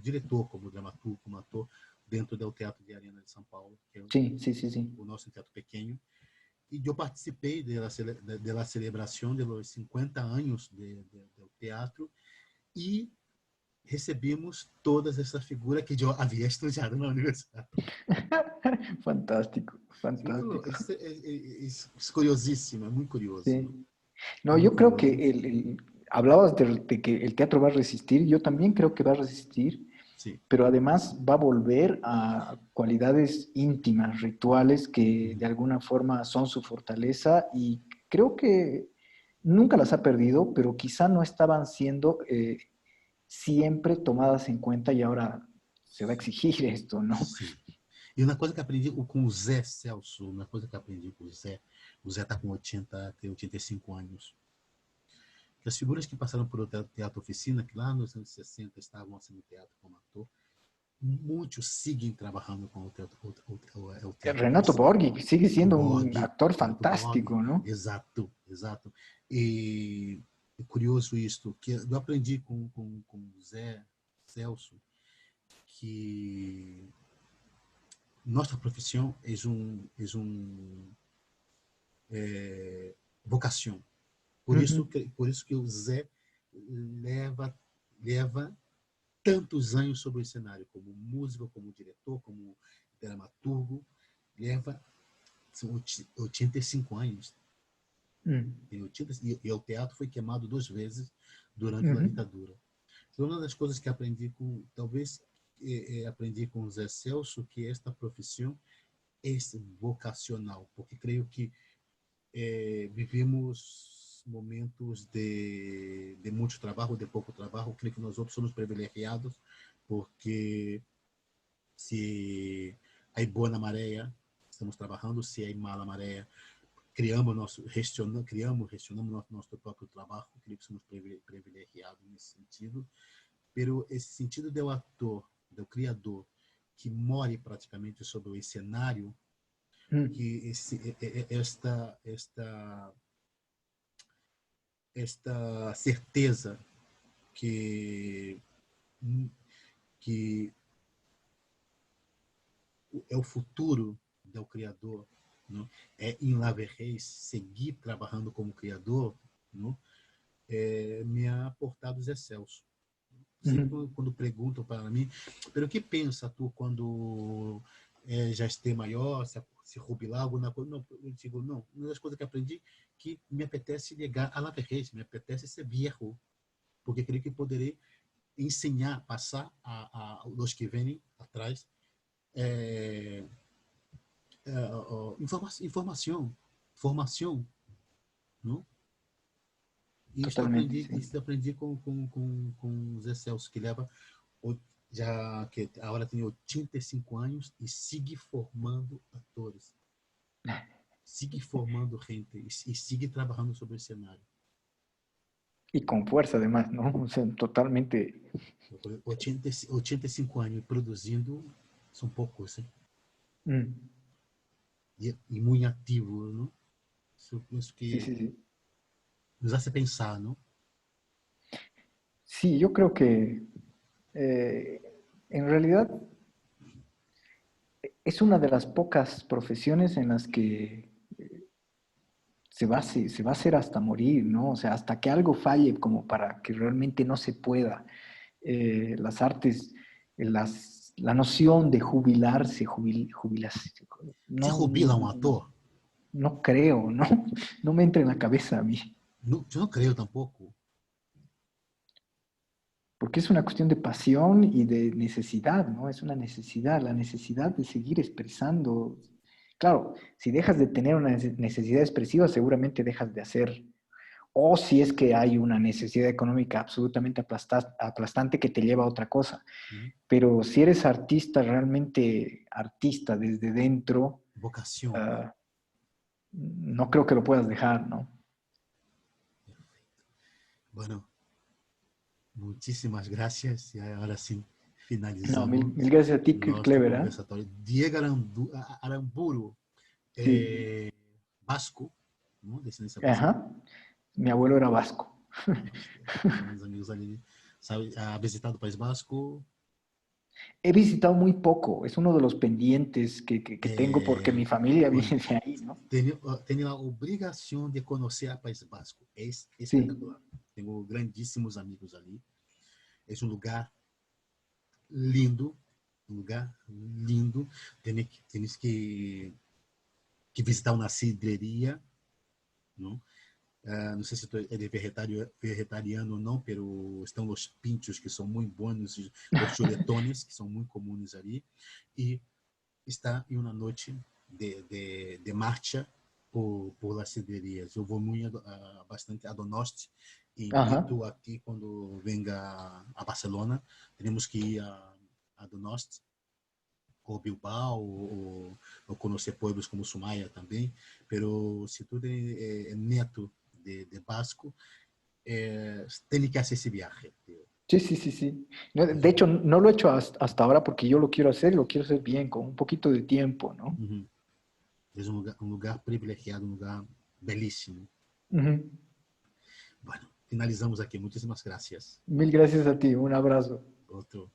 diretor, como dramaturgo, como ator, dentro do Teatro de Arena de São Paulo, que é Sí, sí, sí, sí. o nosso teatro pequeno. E eu participei da celebração dos 50 anos do teatro e recebemos todas essas figuras que eu havia estudado na universidade. Fantástico, Muito, fantástico. é curiosíssimo, é muito curioso, Sí. não? É No, yo muito creo que curioso. hablabas de que el teatro va a resistir, yo también creo que va a resistir, Sim. pero además va a volver a cualidades íntimas, rituales, que de Uhum. alguna forma son su fortaleza y creo que nunca las ha perdido, pero quizá no estaban siendo siempre tomadas en cuenta y ahora se va a exigir esto, ¿no? Sim. E uma coisa que aprendi com o Zé Celso, uma coisa que aprendi com o Zé está com 85 anos. Que as figuras que passaram por teatro oficina, que lá nos anos 60 estavam assim no teatro como ator, muitos seguem trabalhando com o teatro Renato oficina. Borghi sigue O siendo un Borg, actor Renato Borg, fantástico, ¿no? exato, exato. E é curioso isto, que eu aprendi com o Zé Celso que nossa profissão vocação. Ujú, Por isso que o Zé leva, leva tantos anos sobre o cenário, como músico, como diretor, como dramaturgo, leva são 85 anos. mm, Tem 80, e o teatro foi queimado 2 vezes durante a ujú. ditadura. Então, uma das coisas que aprendi talvez aprendi com o Zé Celso, que esta profissão é vocacional, porque creio que vivemos momentos de muito trabalho, de pouco trabalho. Creio que nós outros somos privilegiados, porque se há boa maré, estamos trabalhando, se há mala maré, gestionamos nosso próprio trabalho. Creio que somos privilegiados nesse sentido. Pero esse sentido do ator, do criador, que more praticamente sobre o cenário, Mm. que esta certeza que que é o futuro do criador, não? É em La Verreis seguir trabalhando como criador, não? Me ha aportado Zé Celso. Ujú. Sempre quando perguntam para mim, pero o que pensa tu quando já esteja maior, se jubilar, alguma coisa? Não, eu digo, não. Uma das coisas que aprendi que me apetece chegar a La Verreis, me apetece ser viejo, porque creio que poderei ensinar, passar a os que vêm atrás informação, formação, não? Totalmente, sí. Isto aprendi com o Zé Celso, que leva, já que agora tem 85 anos e sigue formando atores, sigue formando gente e sigue trabalhando sobre o cenário. Y con fuerza además, ¿no? O sea, totalmente. 85 anos produzindo são poucos, hein? Mm. E muito ativo, não? Isso Sí, que sí, sí. nos hace pensar, não? Sí, yo creo que eh, en realidad es una de las pocas profesiones en las que se va a hacer hasta morir, ¿no? O sea, hasta que algo falle como para que realmente no se pueda. Las artes, la noción de jubilarse, jubilarse, Se no, jubila um ator? no creo, ¿no? No me entra en la cabeza a mí. Não, eu não creio tampouco. Porque es una cuestión de pasión y de necesidad, ¿no? Es una necesidad, la necesidad de seguir expresando. Claro, si dejas de tener una necesidad expresiva, seguramente dejas de hacer. O si es que hay una necesidad económica absolutamente aplastante que te lleva a otra cosa. Uhum. Pero si eres artista, realmente artista desde dentro, Vocação. uh, no creo que lo puedas dejar, ¿no? Bueno, muchísimas gracias. Y ahora sí, No, finalizamos mil gracias a ti, nuestro Clever, ¿eh? conversatório. Diego Aramburu, Sí. vasco, ¿no? Descendencia vasca. Ajá. Mi abuelo era vasco. Tengo unos amigos ali. Sabe, ha visitado el País Vasco. He visitado muy poco, es uno de los pendientes que tengo porque mi familia Bueno, viene de ahí, ¿no? tenho a obrigação de conhecer o País Basco. É Sí, espetacular. Tenho grandíssimos amigos ali. É um lugar lindo, um lugar lindo. Temos que visitar uma cidreria, não? Não sei se tu é vegetariano ou não, pero estão os pinchos que são muito bons, os chuletones que são muito comuns ali, e está em uma noite de marcha por las cidrerias. Eu vou muito bastante a Donosti e ajá. invito a ti quando venga a Barcelona, temos que ir a Donosti ou Bilbao ou conhecer pueblos como Sumaya também, pero se tu é neto de Basco, tem que hacer esse viaje. Sí, sí, sí, sí. No, de hecho, no lo he hecho hasta ahora porque yo lo quiero hacer y lo quiero hacer bien, con un poquito de tiempo, ¿no? É um lugar privilegiado, um lugar belíssimo. Ujú. Bueno, finalizamos aqui. Muitíssimas gracias. Mil gracias a ti, un abrazo. Outro.